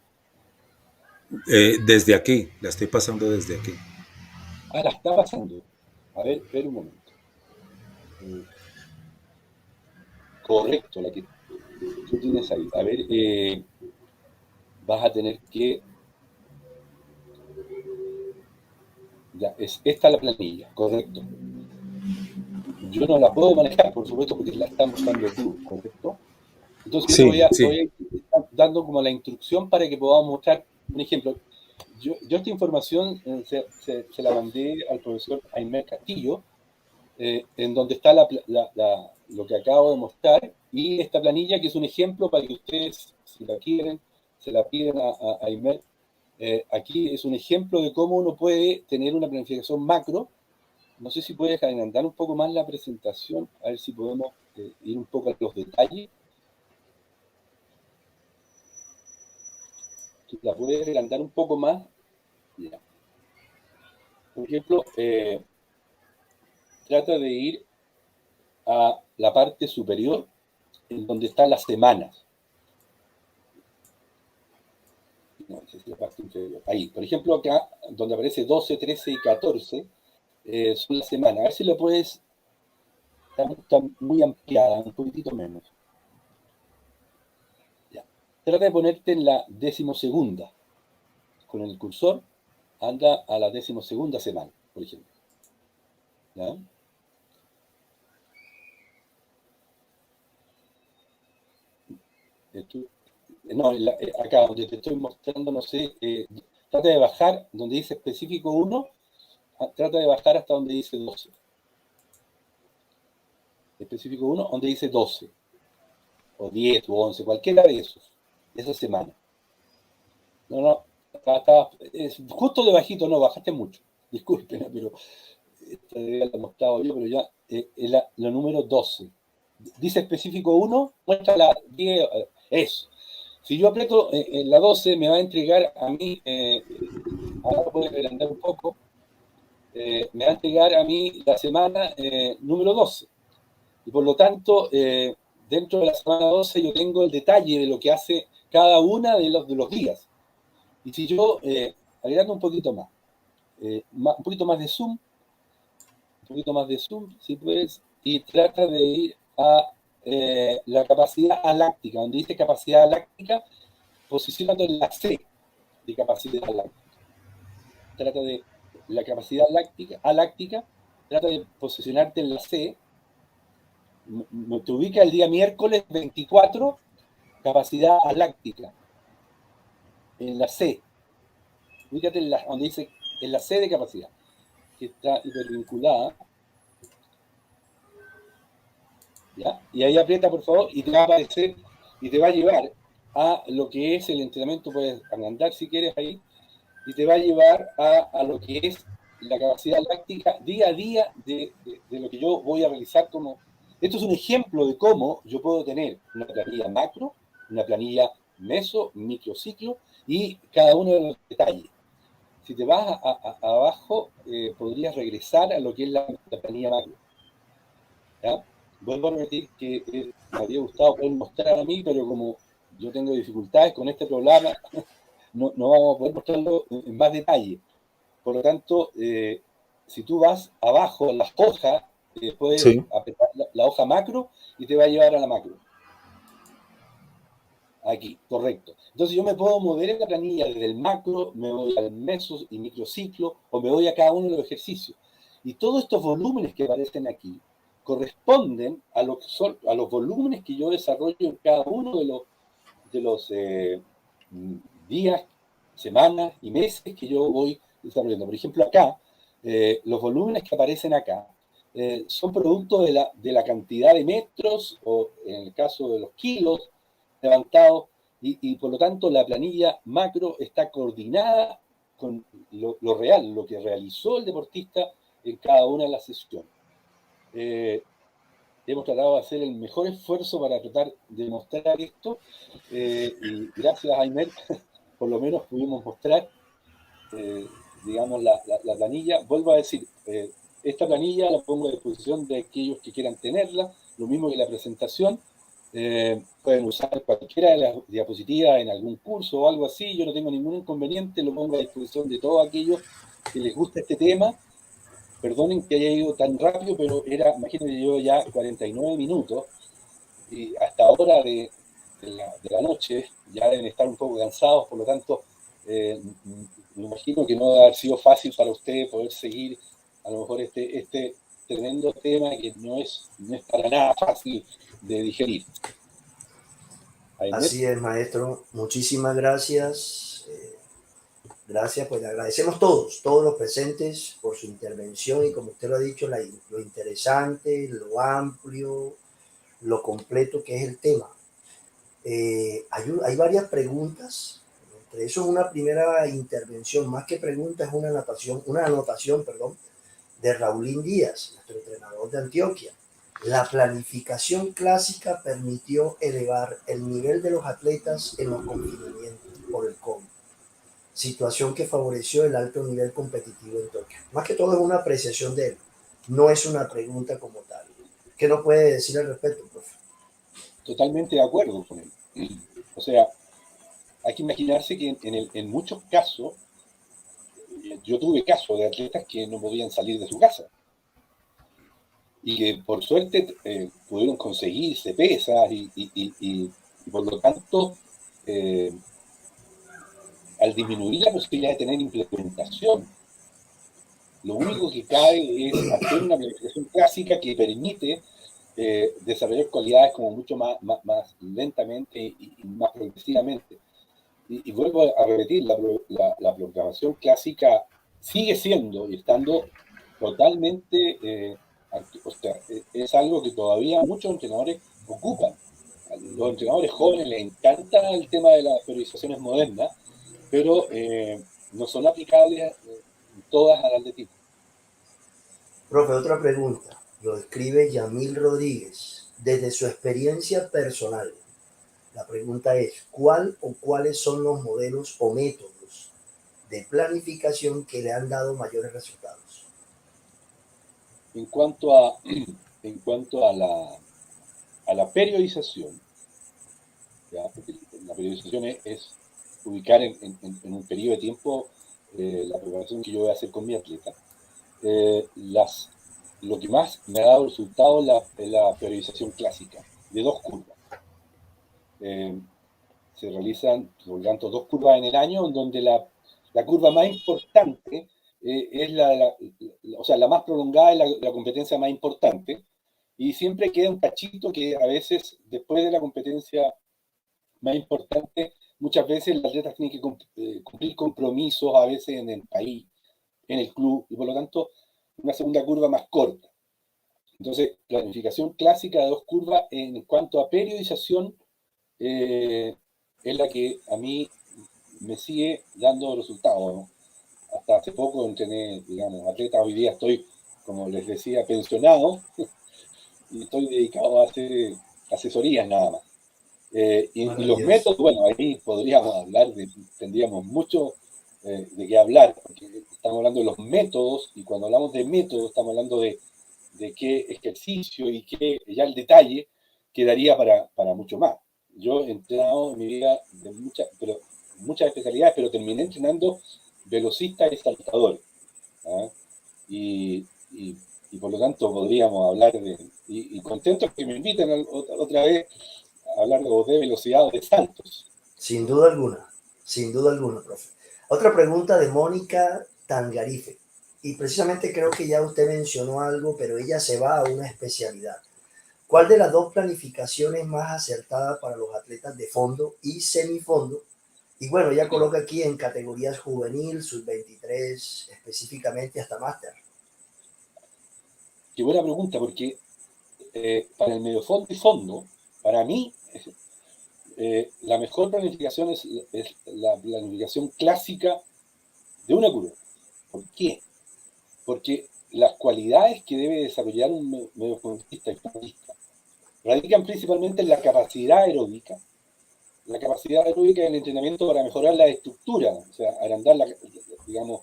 Desde aquí, la estoy pasando desde aquí. Ah, la está pasando. A ver, espera un momento. Correcto, la que tú tienes ahí. A ver, vas a tener que. Ya, es esta la planilla, correcto. Yo no la puedo manejar, por supuesto, porque la están usando tú, ¿correcto? Entonces yo te Sí, sí. voy a ir dando como la instrucción para que podamos mostrar un ejemplo. Yo esta información se la mandé al profesor Aymer Castillo, en donde está lo que acabo de mostrar, y esta planilla que es un ejemplo para que ustedes, si la quieren, se la piden a Aymer. Aquí es un ejemplo de cómo uno puede tener una planificación macro. No sé si puedes agrandar un poco más la presentación, a ver si podemos ir un poco a los detalles. La puedes agrandar un poco más. Ya. Por ejemplo, trata de ir a la parte superior, en donde están las semanas. No, esa es la parte inferior. Ahí, por ejemplo, acá, donde aparece 12, 13 y 14, son las semanas. A ver si lo puedes. Está muy ampliada, un poquitito menos. Ya. Trata de ponerte en la 12ª. Con el cursor, anda a la 12ª semana, por ejemplo. ¿Ya? Esto, no, acá donde te estoy mostrando, no sé, trata de bajar donde dice específico 1, trata de bajar hasta donde dice 12. Específico 1, donde dice 12, o 10, o 11, cualquiera de esos, esa semana. No, es justo debajito, no, bajaste mucho. Disculpen, pero esta debe haberla mostrado yo, pero ya, es la número 12. Dice específico 1, muestra la 10, eso. Si yo aprieto en la 12, me va a entregar a mí, ahora puedo agrandar un poco, me va a entregar a mí la semana número 12. Y por lo tanto, dentro de la semana 12 yo tengo el detalle de lo que hace cada una de los días. Y si yo, agregando un poquito más, un poquito más de zoom, si puedes, y trata de ir a la capacidad aláctica, donde dice capacidad aláctica, posicionando en la C de capacidad aláctica. Trata de la capacidad aláctica, trata de posicionarte en la C, te ubica el día miércoles 24, capacidad aláctica, en la C, ubícate en donde dice en la C de capacidad, que está hipervinculada, ¿ya? Y ahí aprieta por favor y te va a aparecer y te va a llevar a lo que es el entrenamiento, puedes agrandar si quieres ahí, y te va a llevar a lo que es la capacidad láctica día a día de lo que yo voy a realizar como. Esto es un ejemplo de cómo yo puedo tener una planilla macro, una planilla meso, microciclo y cada uno de los detalles. Si te vas abajo, podrías regresar a lo que es la planilla macro. ¿Ya? Vuelvo a repetir que me habría gustado poder mostrar a mí, pero como yo tengo dificultades con este programa, no vamos a poder mostrarlo en más detalle. Por lo tanto, si tú vas abajo, las hojas, puedes Sí, apretar la hoja macro y te va a llevar a la macro. Aquí, correcto. Entonces yo me puedo mover en la planilla desde el macro, me voy al meso y microciclo, o me voy a cada uno de los ejercicios. Y todos estos volúmenes que aparecen aquí corresponden a los volúmenes que yo desarrollo en cada uno de los días, semanas y meses que yo voy desarrollando. Por ejemplo, acá, los volúmenes que aparecen acá son producto de la cantidad de metros, o en el caso de los kilos levantados, y por lo tanto la planilla macro está coordinada con lo real, lo que realizó el deportista en cada una de las sesiones. Hemos tratado de hacer el mejor esfuerzo para tratar de mostrar esto, y gracias a Aimer, por lo menos pudimos mostrar, digamos, la planilla. Vuelvo a decir, esta planilla la pongo a disposición de aquellos que quieran tenerla, lo mismo que la presentación. Pueden usar cualquiera de las diapositivas en algún curso o algo así, yo no tengo ningún inconveniente, lo pongo a disposición de todos aquellos que les gusta este tema. Perdonen que haya ido tan rápido, pero imagínense, yo ya 49 minutos y hasta ahora de la noche ya deben estar un poco cansados, por lo tanto, me imagino que no debe haber sido fácil para ustedes poder seguir a lo mejor este tremendo tema que no es para nada fácil de digerir. Aimer. Así es, maestro. Muchísimas gracias. Gracias, pues le agradecemos todos los presentes por su intervención y como usted lo ha dicho, lo interesante, lo amplio, lo completo que es el tema. Hay varias preguntas, entre eso es una primera intervención, más que pregunta es una anotación, perdón, de Raulín Díaz, nuestro entrenador de Antioquia. La planificación clásica permitió elevar el nivel de los atletas en los confinamientos por el COVID, situación que favoreció el alto nivel competitivo en Tokio. Más que todo es una apreciación de él, no es una pregunta como tal. ¿Qué nos puede decir al respecto, profe? Totalmente de acuerdo con él. O sea, hay que imaginarse que en muchos casos, yo tuve casos de atletas que no podían salir de su casa y que por suerte pudieron conseguirse pesas y por lo tanto, eh, al disminuir la posibilidad de tener implementación, lo único que cabe es hacer una planificación clásica que permite desarrollar cualidades como mucho más lentamente y más progresivamente. Y vuelvo a repetir, la programación clásica sigue siendo y estando totalmente, o sea, es algo que todavía muchos entrenadores ocupan. A los entrenadores jóvenes les encanta el tema de las periodizaciones modernas, pero no son aplicables todas al atletismo. Profe, otra pregunta. Lo escribe Yamil Rodríguez. Desde su experiencia personal, la pregunta es, ¿cuál o cuáles son los modelos o métodos de planificación que le han dado mayores resultados? En cuanto a, en cuanto a la periodización, ¿ya? Porque la periodización es ubicar en un periodo de tiempo la preparación que yo voy a hacer con mi atleta. Eh, las, lo que más me ha dado resultado es la periodización clásica, de 2 curvas. Eh, Se realizan, por lo tanto, 2 curvas en el año, en donde la curva más importante es o sea, la más prolongada es la competencia más importante, y siempre queda un cachito que a veces, después de la competencia más importante, muchas veces el atleta tiene que cumplir compromisos, a veces en el país, en el club, y por lo tanto, una segunda curva más corta. Entonces, planificación clásica de 2 curvas en cuanto a periodización es la que a mí me sigue dando resultados, ¿no? Hasta hace poco entrené, digamos, atletas. Hoy día estoy, como les decía, pensionado y estoy dedicado a hacer asesorías nada más. Y los Maravilloso. métodos, bueno, ahí podríamos hablar, tendríamos mucho de qué hablar, porque estamos hablando de los métodos, y cuando hablamos de métodos estamos hablando de qué ejercicio y qué, ya el detalle quedaría para mucho más. Yo he entrenado en mi vida pero muchas especialidades, pero terminé entrenando velocistas y saltadores. ¿Ah? Y, y, y por lo tanto podríamos hablar y contento que me inviten otra vez a hablar de velocidad o de saltos. Sin duda alguna, profe. Otra pregunta de Mónica Tangarife. Y precisamente creo que ya usted mencionó algo, pero ella se va a una especialidad. ¿Cuál de las dos planificaciones más acertada para los atletas de fondo y semifondo? Y bueno, ella coloca aquí en categorías juvenil, sub-23, específicamente hasta máster. Qué buena pregunta, porque para el medio fondo y fondo, para mí, la mejor planificación es la planificación clásica de una curva. ¿Por qué? Porque las cualidades que debe desarrollar un mediofondista y fondista radican principalmente en la capacidad aeróbica. La capacidad aeróbica del entrenamiento para mejorar la estructura, o sea, agrandar digamos,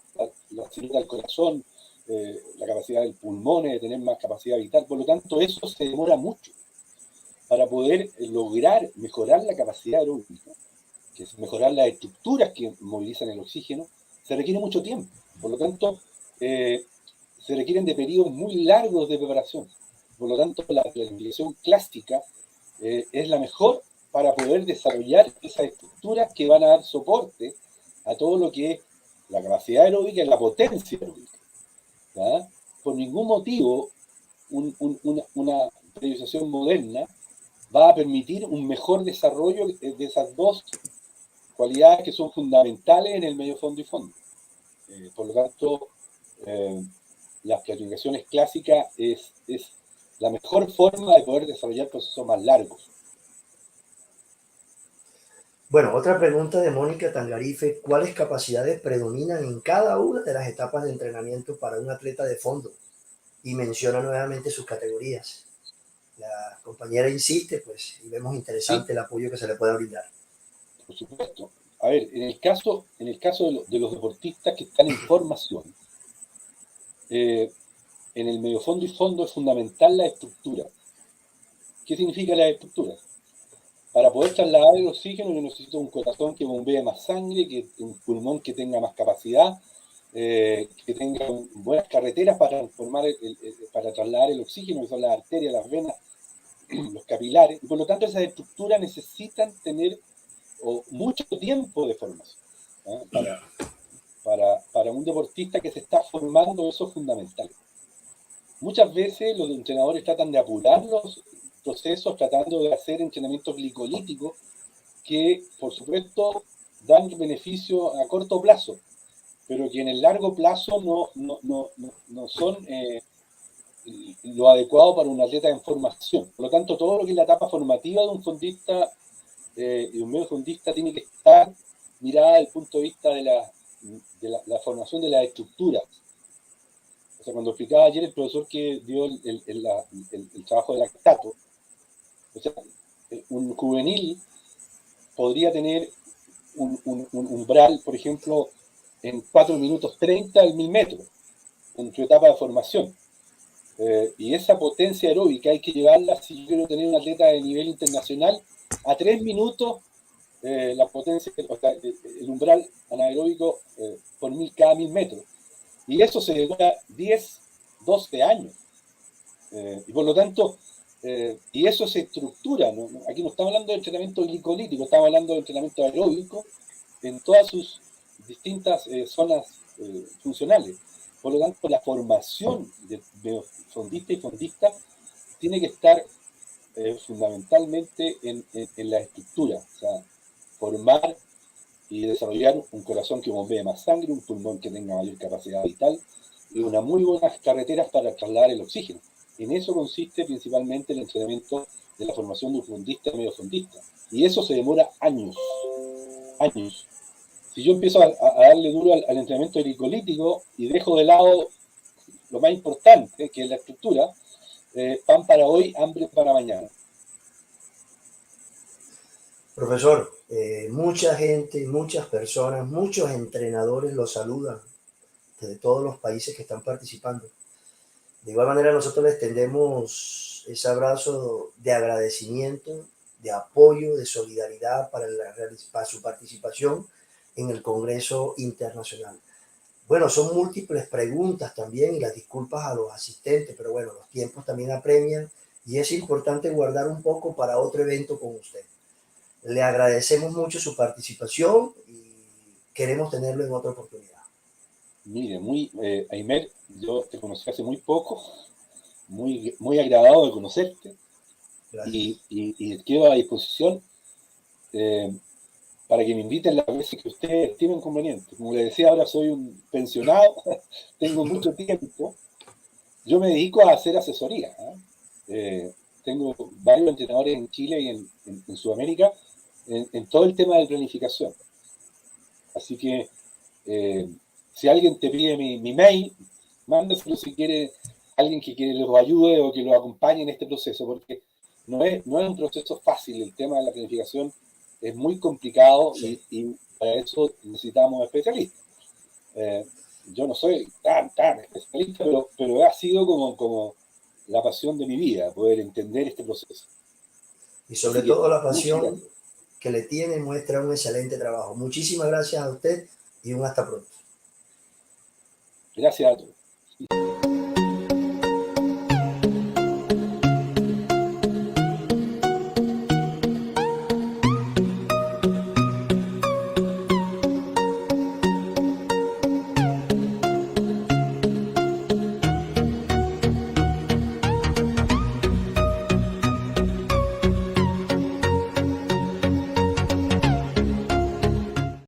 la silueta del corazón, la capacidad del pulmón, de tener más capacidad vital. Por lo tanto, eso se demora mucho para poder lograr mejorar la capacidad aeróbica, que es mejorar las estructuras que movilizan el oxígeno. Se requiere mucho tiempo. Por lo tanto, se requieren de periodos muy largos de preparación. Por lo tanto, la planificación clásica es la mejor para poder desarrollar esas estructuras que van a dar soporte a todo lo que es la capacidad aeróbica y la potencia aeróbica. ¿Ya? Por ningún motivo una periodización moderna va a permitir un mejor desarrollo de esas dos cualidades que son fundamentales en el medio fondo y fondo. Por lo tanto, las planificaciones clásicas es la mejor forma de poder desarrollar procesos más largos. Bueno, otra pregunta de Mónica Tangarife. ¿Cuáles capacidades predominan en cada una de las etapas de entrenamiento para un atleta de fondo? Y menciona nuevamente sus categorías. La compañera insiste, pues, y vemos Sí, interesante el apoyo que se le pueda brindar. por supuesto. A ver, en el caso de los deportistas que están en formación, en el medio fondo y fondo es fundamental la estructura. ¿Qué significa la estructura? Para poder trasladar el oxígeno yo necesito un corazón que bombee más sangre, un pulmón que tenga más capacidad, que tenga buenas carreteras para para trasladar el oxígeno, que son las arterias, las venas, los capilares. Y por lo tanto esas estructuras necesitan tener mucho tiempo de formación. ¿Eh? Para un deportista que se está formando, eso es fundamental. Muchas veces los entrenadores tratan de apurar los procesos, tratando de hacer entrenamientos glicolíticos que, por supuesto, dan beneficio a corto plazo, pero que en el largo plazo no son lo adecuado para un atleta en formación. Por lo tanto, todo lo que es la etapa formativa de un fondista y un medio fondista tiene que estar mirada desde el punto de vista de la formación de las estructuras. O sea, cuando explicaba ayer el profesor que dio el trabajo de lactato, o sea, un juvenil podría tener un umbral, por ejemplo, en 4 minutos 30 al 1000 metros, en su etapa de formación. Y esa potencia aeróbica hay que llevarla, si yo quiero tener un atleta de nivel internacional, a 3 minutos la potencia, o sea, el umbral anaeróbico por cada 1000 metros. Y eso se demora 10, 12 años. Y por lo tanto, y eso se estructura, ¿no? Aquí no estamos hablando de entrenamiento glicolítico, estamos hablando de entrenamiento aeróbico en todas sus distintas zonas funcionales. Por lo tanto, la formación de fondista y fondista tiene que estar fundamentalmente en la estructura, o sea, formar y desarrollar un corazón que bombee más sangre, un pulmón que tenga mayor capacidad vital y unas muy buenas carreteras para trasladar el oxígeno. En eso consiste principalmente el entrenamiento de la formación de un fondista y medio fondista. Y eso se demora años, años. Si yo empiezo a darle duro al entrenamiento glicolítico y dejo de lado lo más importante, que es la estructura, pan para hoy, hambre para mañana. Profesor, mucha gente, muchas personas, muchos entrenadores lo saludan desde todos los países que están participando. De igual manera, nosotros les tendemos ese abrazo de agradecimiento, de apoyo, de solidaridad para su participación en el Congreso Internacional. Bueno, son múltiples preguntas también y las disculpas a los asistentes, pero bueno, los tiempos también apremian y es importante guardar un poco para otro evento con usted. Le agradecemos mucho su participación y queremos tenerlo en otra oportunidad. Mire, Aymer, yo te conocí hace muy poco, muy agradado de conocerte y quedo a disposición para que me inviten las veces que ustedes estimen conveniente. Como les decía, ahora soy un pensionado, tengo mucho tiempo. Yo me dedico a hacer asesoría. Tengo varios entrenadores en Chile y en Sudamérica en todo el tema de planificación. Así que si alguien te pide mi mail, mándaselo si quiere alguien que los ayude o que los acompañe en este proceso, porque no es un proceso fácil. El tema de la planificación es muy complicado y para eso necesitamos especialistas. Yo no soy tan especialista, pero ha sido como la pasión de mi vida, poder entender este proceso. Y sobre todo la pasión que le tiene muestra un excelente trabajo. Muchísimas gracias a usted y un hasta pronto. Gracias a todos.